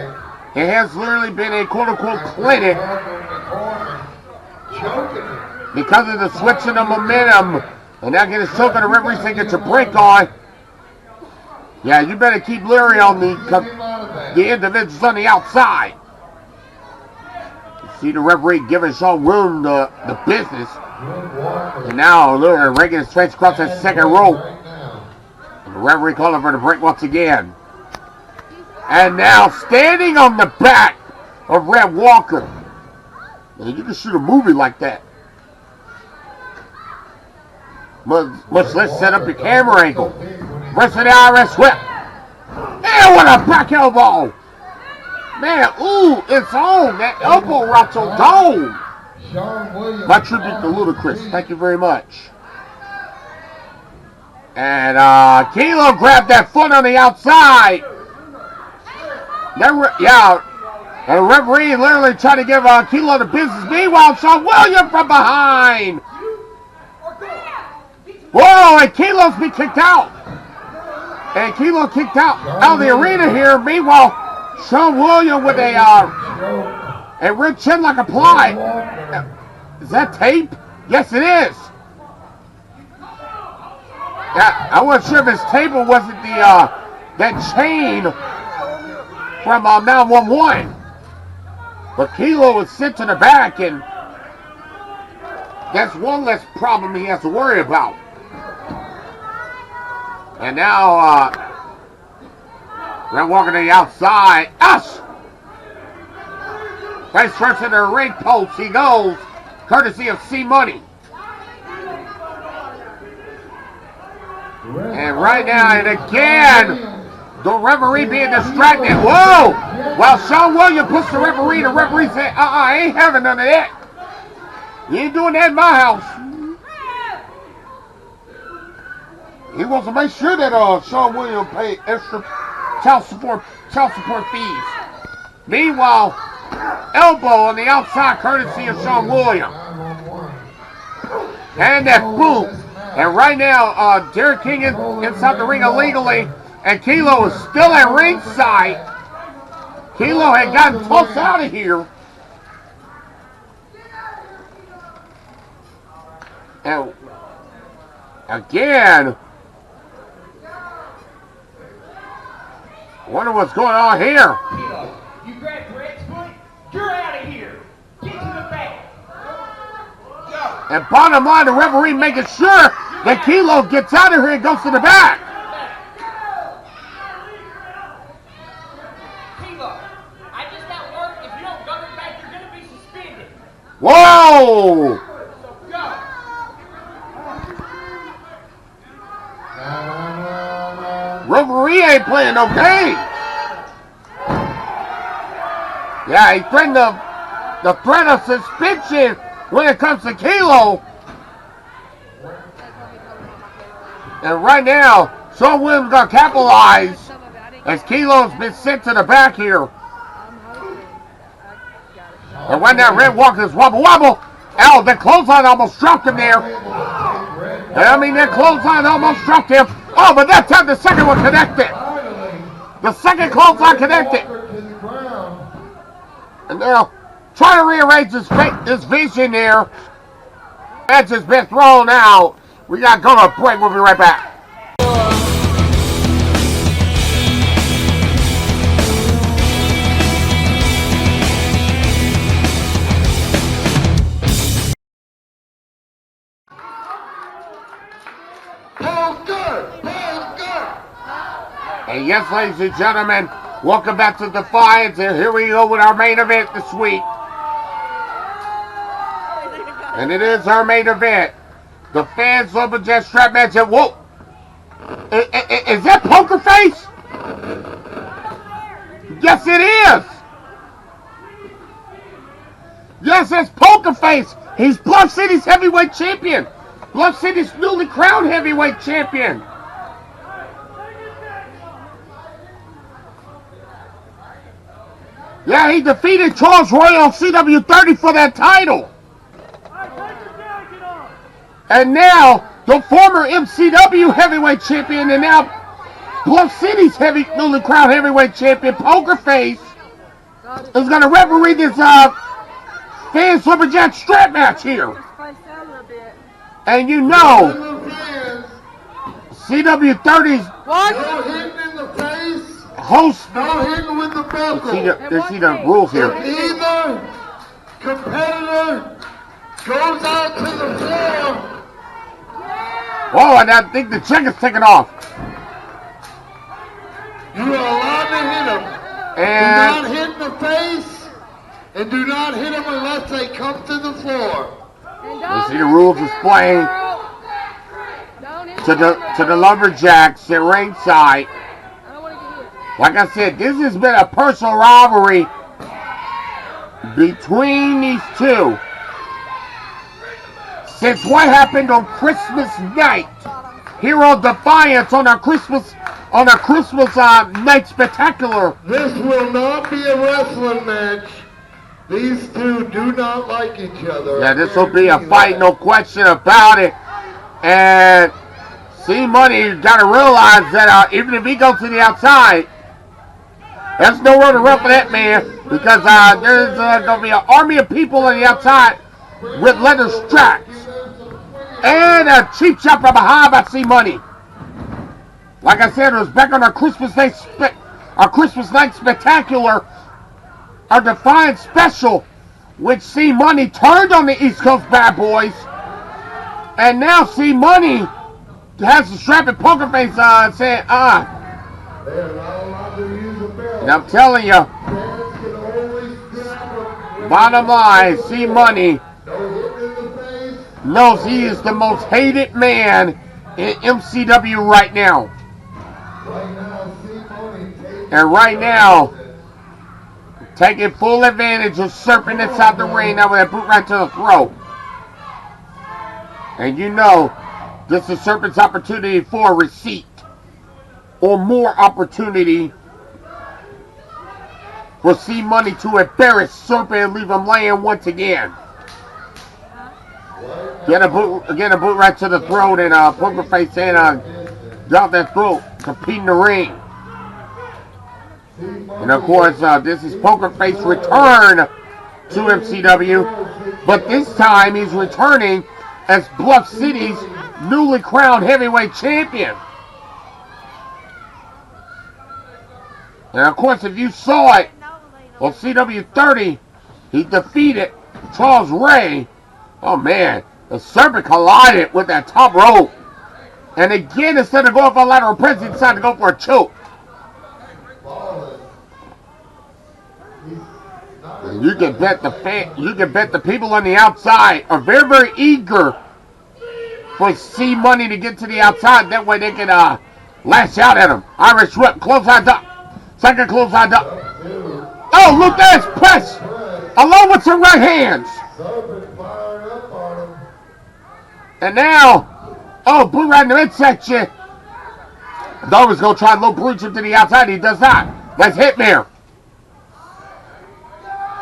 it has literally been a quote-unquote clinic because of the switch in the momentum. And now getting choke on the referee saying get your break on. Yeah, you better keep leery on the individuals on the outside. You see the referee giving Shawn Williams the business. And now literally Reagan is straight across that second rope. And the referee calling for the break once again. And now standing on the back of Red Walker. Man, you can shoot a movie like that. Much less set up your camera angle. Rest of the IRS whip. And what a back elbow. Man, ooh, it's on. That elbow rock's on dome. My tribute to Ludacris. Thank you very much. And Kilo grabbed that foot on the outside. And the referee literally tried to give Kilo the business. Meanwhile, Shawn Williams from behind. Whoa, and Kilo's been kicked out. And Kilo kicked out of the arena here. Meanwhile, Shawn Williams with a red chin like a ply. Is that tape? Yes, it is. Yeah, I wasn't sure if his tape or wasn't that chain from 911. But Kilo was sent to the back, and that's one less problem he has to worry about. And now, Red Walker to the outside. Us! Face first in the ring post, he goes, courtesy of C-Money. And right now, and again, the referee being distracted. Whoa! While Shawn Williams puts the referee said, I ain't having none of that. You ain't doing that in my house. He wants to make sure that Shawn Williams pay extra child support fees. Meanwhile, elbow on the outside courtesy of Shawn Williams. And that boom. And right now, Derek King is inside the ring illegally. And Kilo is still at ringside. Kilo had gotten tossed out of here. And again, wonder what's going on here. Kilo, you grabbed Brett's foot? You're out of here. Get to the back. Go. And bottom line, the referee making sure that Kilo gets out of here and goes to the back. Kilo, I just got word. If you don't go to the back, you're going to be suspended. Whoa! So go. Referee ain't playing no game. Yeah, he threatened the threat of suspension when it comes to Kilo. And right now, Shawn Williams gonna capitalize as Kilo's been sent to the back here. And right now, Red Walker's wobble wobble. Oh, the clothesline almost dropped him there. I mean, that clothesline almost dropped him. Oh, but that time the second one connected. The second clothesline connected. And now, trying to rearrange his vision there. Edge has been thrown out. We got to go to a break. We'll be right back. And yes, ladies and gentlemen, welcome back to Defiance, and here we go with our main event this week. And it is our main event. The fans love a jet strap match. And whoa! Is that Poker Face? Yes, it is! Yes, it's Poker Face! He's Bluff City's heavyweight champion! Bluff City's newly crowned heavyweight champion! Yeah, he defeated Charles Roy on CW30 for that title. And now, the former MCW heavyweight champion and now Bluff City's newly crowned heavyweight champion, Poker Face, is going to referee this fan slipperjack strap match here. And you know, CW30's host. No hitting with the buckle. Let's see the rules here. Either competitor goes out to the floor. Oh, and I think the check is taken off. You are allowed to hit them. And do not hit in the face, and do not hit them unless they come to the floor. you see the rules displaying to the lumberjacks at ringside. Like I said, this has been a personal rivalry between these two since what happened on Christmas night here on Defiance on our Christmas night spectacular. This will not be a wrestling match. These two do not like each other. Yeah, this will be a fight, no question about it. And C-Money, you got to realize that even if he goes to the outside, there's nowhere to run for that man because there's going to be an army of people on the outside with leather straps. And a cheap shot from behind by C-Money. Like I said, it was back on our Christmas night spectacular, our Defiance special, which C-Money turned on the East Coast Bad Boys. And now C-Money has the strap and Poker Face saying, and I'm telling you, bottom line, C-Money knows he is the most hated man in MCW right now. And right now, taking full advantage of Serpent inside the ring now with that boot right to the throat. And you know, this is Serpent's opportunity for a receipt or more opportunity for C-Money to embarrass Serpent and leave him laying once again. Get a boot right to the throat and Poker Face and drop that throat, compete in the ring. And of course, this is Poker Face return to MCW. But this time he's returning as Bluff City's newly crowned heavyweight champion. And of course, if you saw it, on CW30, he defeated Charles Ray. Oh man, the Serpent collided with that top rope. And again, instead of going for a lateral press, he decided to go for a choke. And you can bet the people on the outside are very, very eager for C Money to get to the outside. That way they can lash out at him. Irish whip, clothesline duck, second clothesline duck. Oh, look, there's press along with some right hands. And now, oh, blue right in the midsection. Thought was going to try to low breach him to the outside. He does not. That's Hitmare.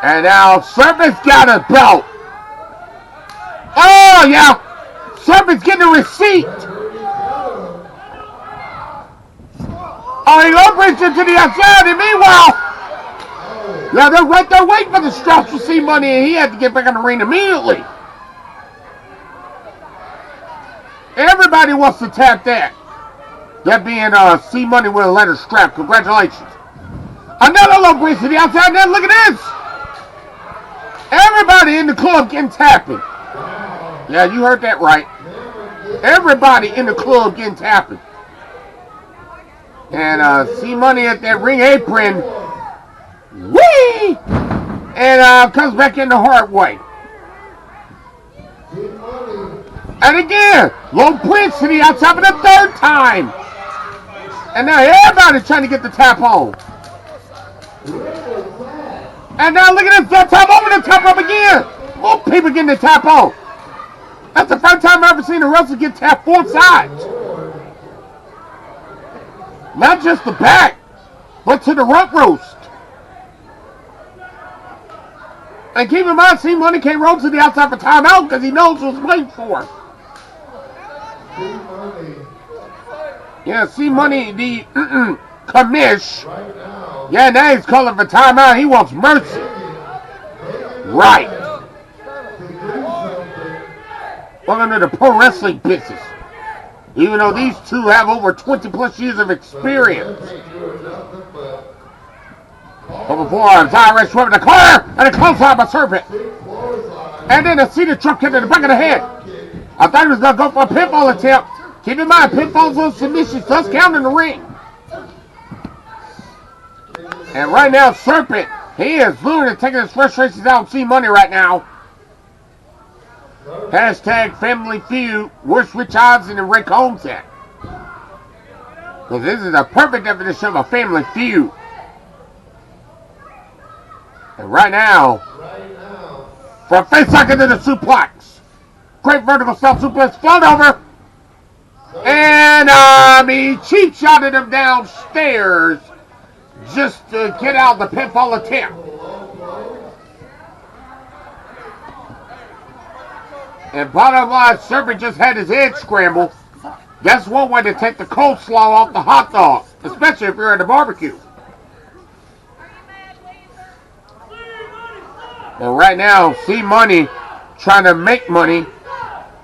And now Serpent's got a belt. Oh, yeah. Serpent's getting a receipt. Oh, he low breached him to the outside. And meanwhile, yeah, they're right there waiting for the straps to see Money, and he had to get back in the ring immediately. Everybody wants to tap that. That being C Money with a letter strap. Congratulations. Another low breach to the outside. Now look at this. Everybody in the club getting tapping. Yeah, you heard that right. Everybody in the club getting tapping. And C Money at that ring apron. Whee! And comes back in the hard way. And again, low bridge to the outside for the third time. And now everybody's trying to get the tap on. And now look at this, that tap over the top rope again. More people getting the tap on. That's the first time I've ever seen a wrestler get tapped 4 sides. Not just the back, but to the rump roast. And keep in mind, C Money can't roll to the outside for timeout because he knows what's waiting for him. Yeah, C Money, the commish. Yeah, now he's calling for timeout. He wants mercy. Right. Welcome to the pro wrestling business. Even though these two have over 20 plus years of experience. Over forearms, Irish whip in the corner, and a clothesline by Serpent. And then a seated truck kick in the back of the head. I thought he was going to go for a pinfall attempt. Keep in mind, pinfalls on submissions does count in the ring. And right now, Serpent, he is luring and taking his frustrations out on C Money right now. Hashtag family feud. Where's Rich Hodgson and Rick Holmes at? Because this is a perfect definition of a family feud. And right now, from face lock into the suplex. Great vertical style suplex, float over. And he cheap shotted him downstairs just to get out the pinfall attempt. And bottom line, Serpent just had his head scrambled. That's one way to take the coleslaw off the hot dog, especially if you're at a barbecue. And right now, C Money trying to make money,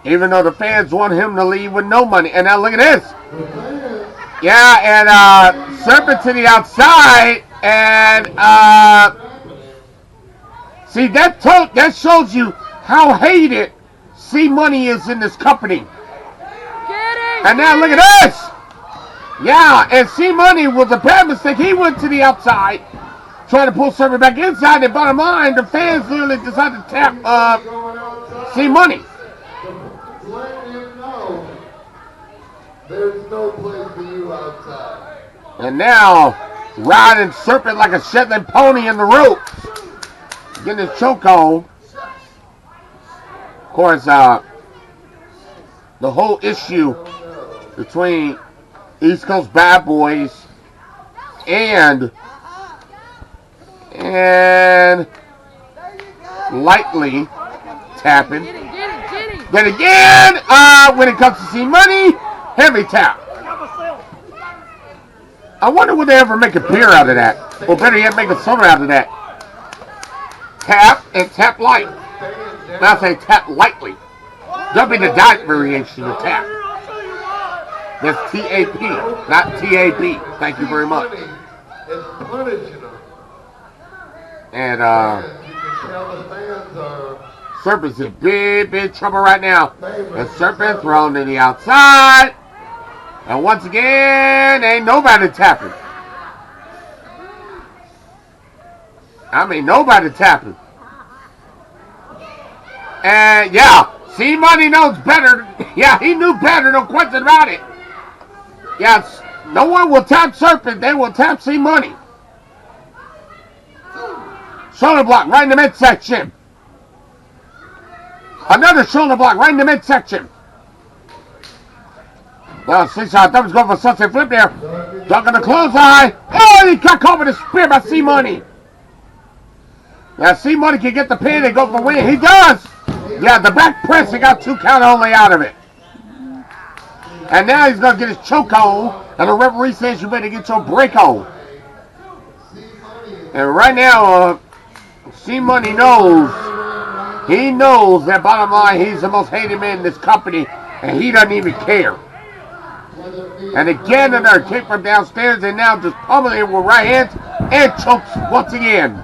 even though the fans want him to leave with no money. And now look at this. Yeah, and Serpent to the outside, and see that shows you how hated C Money is in this company. And now look at this. Yeah, and C Money was a bad mistake. He went to the outside, trying to pull Serpent back inside. And bottom line, the fans literally decided to tap C Money. Let him know there's no place for you outside. And now, riding Serpent like a Shetland pony in the ropes. Getting his choke on. Of course, the whole issue between East Coast Bad Boys and lightly tapping. Then again, when it comes to C Money, heavy tap. I wonder would they ever make a beer out of that? Or better yet, make a soda out of that. Tap and tap light. Now I say tap lightly. That'll be the diet variation of tap. That's TAP, not TAB. Thank you very much. It's punishing them. And You can tell the fans are Serpent's in big trouble right now. And Serpent thrown to the outside. And once again, ain't nobody tapping. I mean, nobody tapping. And yeah, C-Money knows better. Yeah, he knew better, no question about it. Yes, no one will tap Serpent, they will tap C-Money. Shoulder block right in the midsection. Another shoulder block right in the midsection. Well, slingshot thumbs going for a sunset flip there. Ducking the clothesline. Oh, he got caught with a spear by C-Money. Now C-Money can get the pin and go for win. He does. Yeah, the back press, he got 2 count only out of it. And now he's going to get his choke on. And the referee says you better get your break on. And right now, C-Money knows. He knows that bottom line, he's the most hated man in this company. And he doesn't even care. And again, another kick from downstairs. And now just pummeling him with right hands. And chokes once again.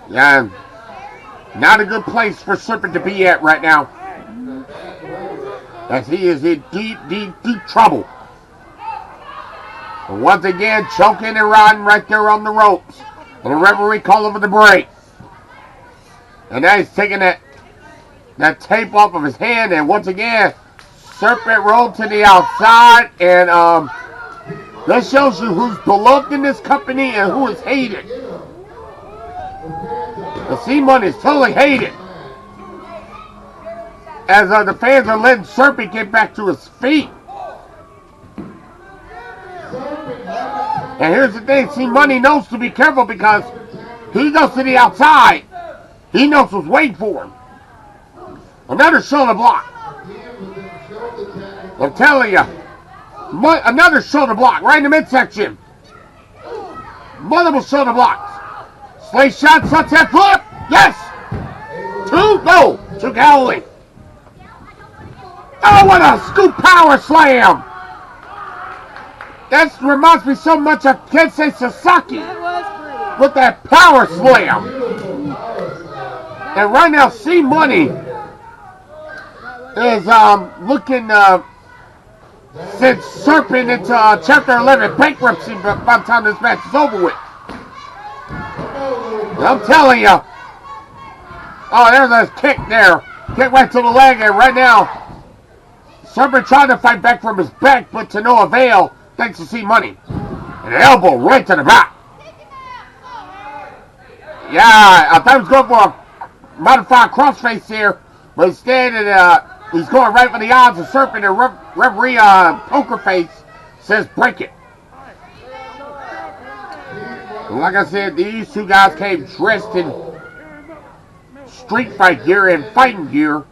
Yeah, not a good place for Serpent to be at right now. As he is in deep trouble. And once again, choking and riding right there on the ropes. And the referee called over the break. And now he's taking that tape off of his hand. And once again, Serpent rolled to the outside. And that shows you who's beloved in this company and who is hated. The C-Money is totally hated. As the fans are letting Serpent get back to his feet. And here's the thing, C-Money knows to be careful because he goes to the outside. He knows what's waiting for him. Another shoulder block. I'm telling you. Another shoulder block right in the midsection. Multiple shoulder blocks. Slingshot, sunset flip. Yes. 2 Cowley. Oh, what a scoop power slam. That reminds me so much of Kensei Sasaki with that power slam. And right now, C-Money is looking since Serpent into Chapter 11 bankruptcy by the time this match is over with. I'm telling you. Oh, there's a kick there. Kick right to the leg, and right now, Serpent trying to fight back from his back, but to no avail, thanks to C-Money. And an elbow right to the back. Yeah, I thought he was going for a modified crossface here, but instead he's going right for the odds of Serpent, and referee Poker Face says break it. And like I said, these two guys came dressed in street fight gear and fighting gear,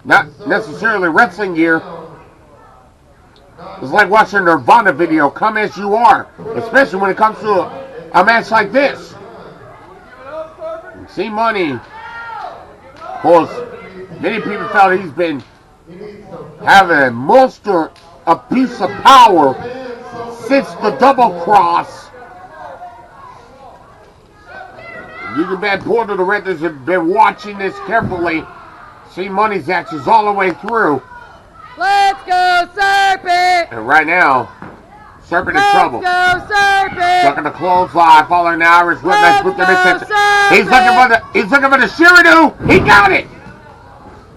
not necessarily wrestling gear. It's like watching a Nirvana video, Come As You Are, especially when it comes to a match like this. C-Money, of course, many people felt he's been having a monster abuse of power since the double cross. You can bet Board of Directors have been watching this carefully. C-Money's actions all the way through. Let's go, Serpent! And right now, Serpent in trouble. Let's go, Serpent! Ducking the clothesline, following the Irish whip, Let's with the go, midsection. Serpent! He's looking for the Shiradu. He got it.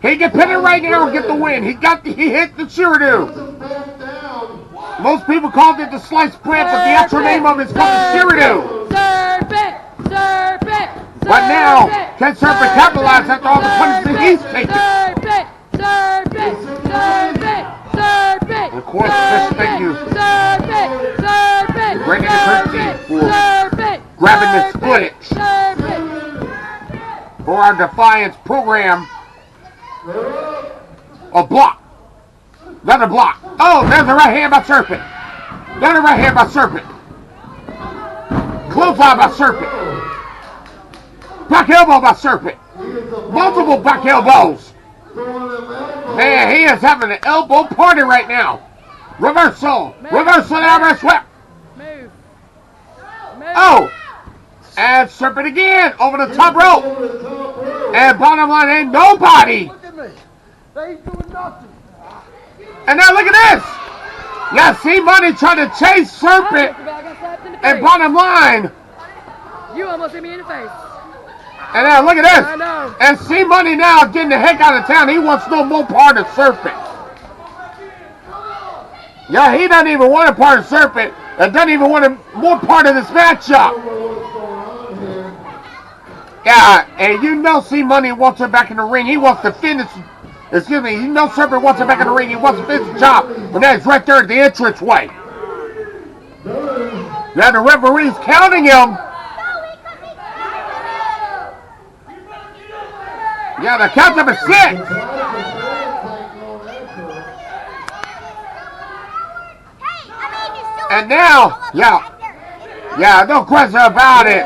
He can pin it right now and get the win. He hit the Shiradu. Most people called it the sliced bread, but the actual name of it is called the Shiradu. Serpent! Serpent! But now, can Serpent capitalize after all the punishment he's taken? Serpent! Serpent! Serpent! Serpent! And of course, special thank you Serpent! Serpent! Brandon and Kirsty for Serpent! grabbing this footage Serpent! for our Defiance program. A block. Another block. Oh, there's the right hand by Serpent. Down the right hand by Serpent. Clothesline by Serpent. Back elbow by Serpent. Multiple back elbows. Man, he is having an elbow party right now. Reversal. Reversal arm sweep. Move. Oh. And Serpent again over the top rope. And bottom line, ain't nobody. Look at me. They ain't doing nothing. And now look at this. Yeah, C-Money trying to chase Serpent. And bottom line. You almost hit me in the face. And now look at this. I know. And C-Money now getting the heck out of town. He wants no more part of Serpent. Yeah, he doesn't even want a part of Serpent. And doesn't even want a more part of this matchup. Yeah, and you know C-Money wants him back in the ring. He wants to finish. Excuse me, you know Serpent wants him back in the ring. He wants to finish the job. But now he's right there at the entrance way. Now the referee's counting him. Yeah, the count number 6. And now, yeah, no question about it.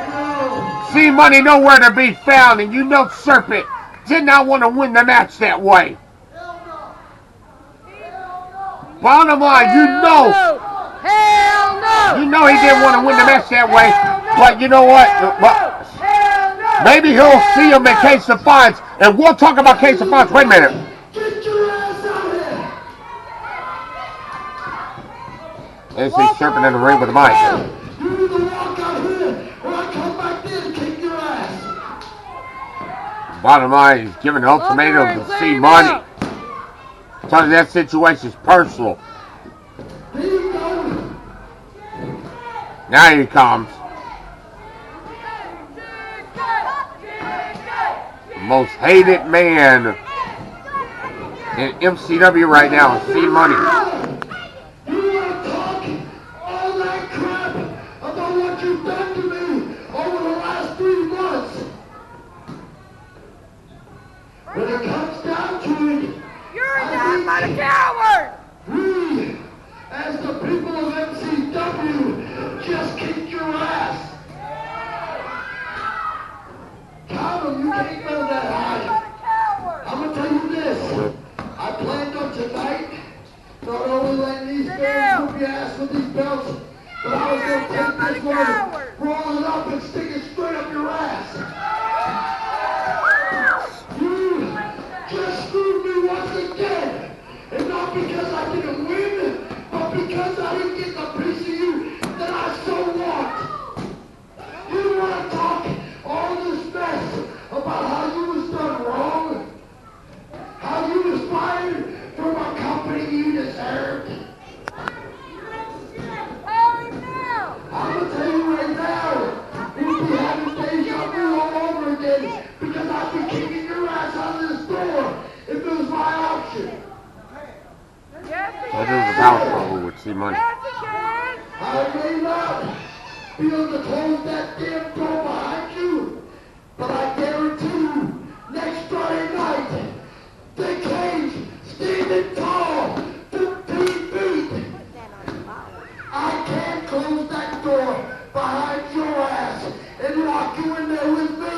C-Money nowhere to be found, and you know Serpent did not want to win the match that way. Bottom line, Hell no! you know he didn't want to win the match that way. But you know what? Maybe he'll see him in Case Defiance, and we'll talk about Case Defiance. Wait a minute. Get your ass out of here. They see Serpent in the ring with the mic. You need to walk out here, or I come back there and kick your ass. Bottom line, he's giving an ultimatum to C-Money. Telling that situation's personal. There you go. Now he comes. The most hated man in MCW right now is C-Money. You want to talk all that crap about what you've done to me over the last 3 months. When it comes down to it, You're a damn coward! we, as the people of MCW, just kicked your ass. Tom, you can't go that high. I'm going to tell you this. I planned on tonight not only letting these fans whoop your ass with these belts, but I was going to take this one, roll it up, and stick it straight up your ass. You just screwed me once again. And not because I didn't win, but because I didn't get the piece of you that I so want. You want to talk all this mess about how you was done wrong? How you was fired from a company you deserved? I'm going to tell you right now, we'll be having deja vu all over again because I'd be kicking your ass out of this door if it was my option. So this is a power struggle with C-Money. I may not be able to close that damn door behind you, but I guarantee you, next Friday night, the cage standing tall, 15 feet. I can't close that door behind your ass and lock you in there with me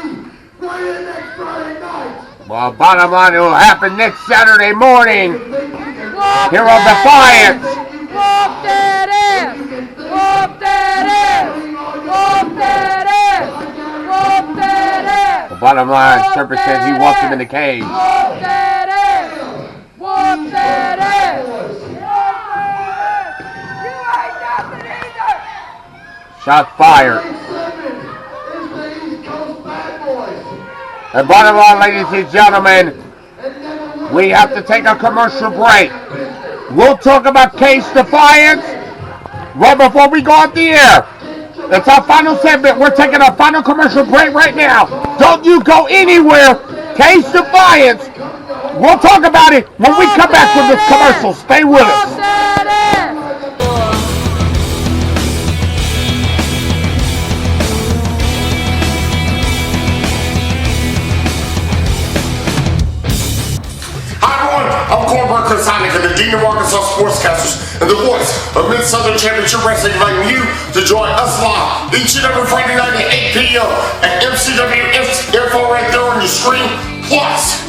right in next Friday night. Well, bottom line, it will happen next Saturday morning here on Defiance. Whoop that ass! Whoop that ass! Whoop that ass! Whoop that ass! The bottom line, Serpent says he wants him in the cage. Whoop that ass! Whoop that ass! You ain't nothing either! Shot fired. It's the East Coast Bad Boys. And bottom line, ladies and gentlemen, we have to take a commercial break. We'll talk about Case Defiance right before we go off the air. It's our final segment. We're taking our final commercial break right now. Don't you go anywhere. Case Defiance. We'll talk about it when we come back from this commercial. Stay with us. Hi everyone, I'm Cornbread Chris Heineken, the Dean of Arkansas Sportscasters, and the voice of Mid-Southern Championship Wrestling, inviting you to join us live each and every Friday night at 8 p.m. at MCW info right there on your screen. Plus,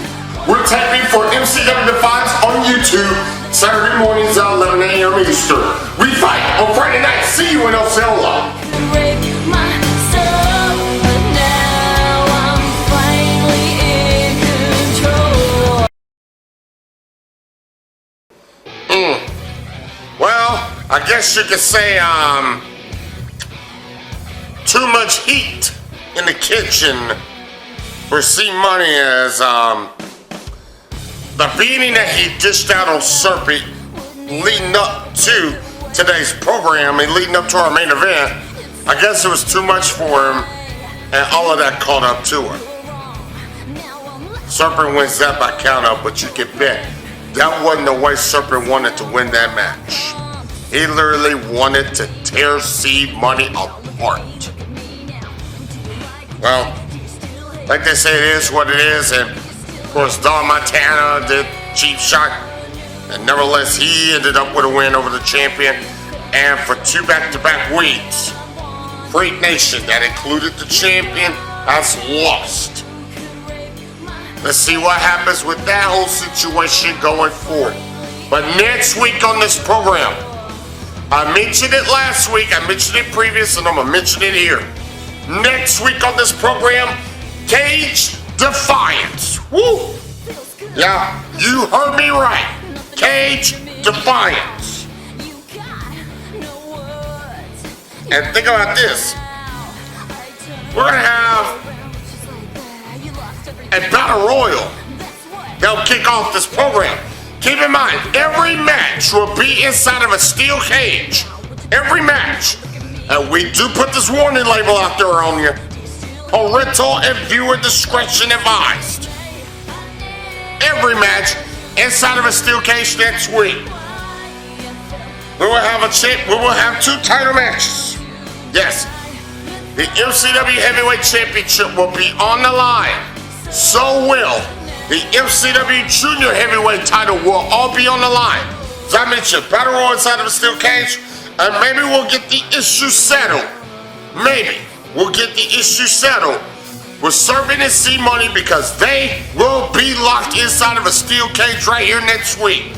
we're taping for MCW Defiance on YouTube Saturday mornings at 11 a.m. Eastern. We fight on Friday night. See you in Osceola. break my soul, but now I'm finally in control. Well, I guess you could say, too much heat in the kitchen for C Money as, the beating that he dished out on Serpent leading up to today's program and leading up to our main event, I guess it was too much for him, and all of that caught up to him. Serpent wins that by count out, but you can bet that wasn't the way Serpent wanted to win that match. He literally wanted to tear C Money apart. Well, like they say, it is what it is, and of course, Don Montana did cheap shot, and nevertheless, he ended up with a win over the champion. And for 2 back-to-back weeks, Freak Nation, that included the champion, has lost. Let's see what happens with that whole situation going forward. But next week on this program, I mentioned it last week, I mentioned it previous, and I'm going to mention it here. Next week on this program, Cage Defiance. Woo! Yeah, you heard me right. Cage Defiance. And think about this. We're going to have a battle royal that'll kick off this program. Keep in mind, every match will be inside of a steel cage. Every match. And we do put this warning label out there on you. Parental and viewer discretion advised. Every match inside of a steel cage next week. We will have 2 title matches. Yes, the MCW Heavyweight Championship will be on the line. So will the MCW Junior Heavyweight title will all be on the line. As I mentioned, battle royal inside of a steel cage, and maybe we'll get the issue settled. Maybe we'll get the issue settled with Serpent and C Money, because they will be locked inside of a steel cage right here next week.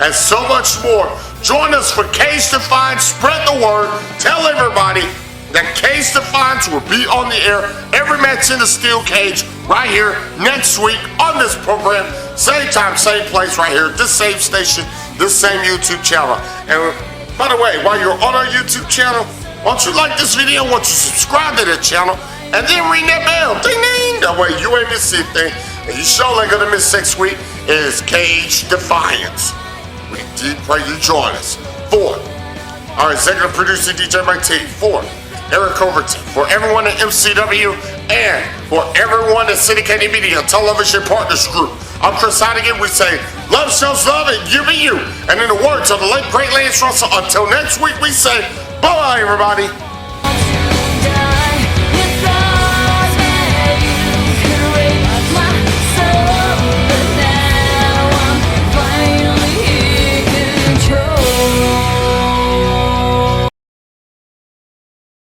And so much more. Join us for Cage Defiance. Spread the word. Tell everybody that Cage Defiance will be on the air. Every match in the steel cage right here next week on this program. Same time, same place right here. This same station, this same YouTube channel. And by the way, while you're on our YouTube channel, why don't you like this video? Why don't you subscribe to the channel? And then ring that bell. Ding ding. That way you ain't miss anything. And you sure ain't gonna miss next week is Cage Defiance. We do pray you join us. For our executive producer, DJ Mike T. For Eric Overton. For everyone at MCW. And for everyone at Syndicated Media Television Partners Group. I'm Chris Heidigan. We say, love shows love and you be you. And in the words of the late great Lance Russell, until next week we say, bye everybody.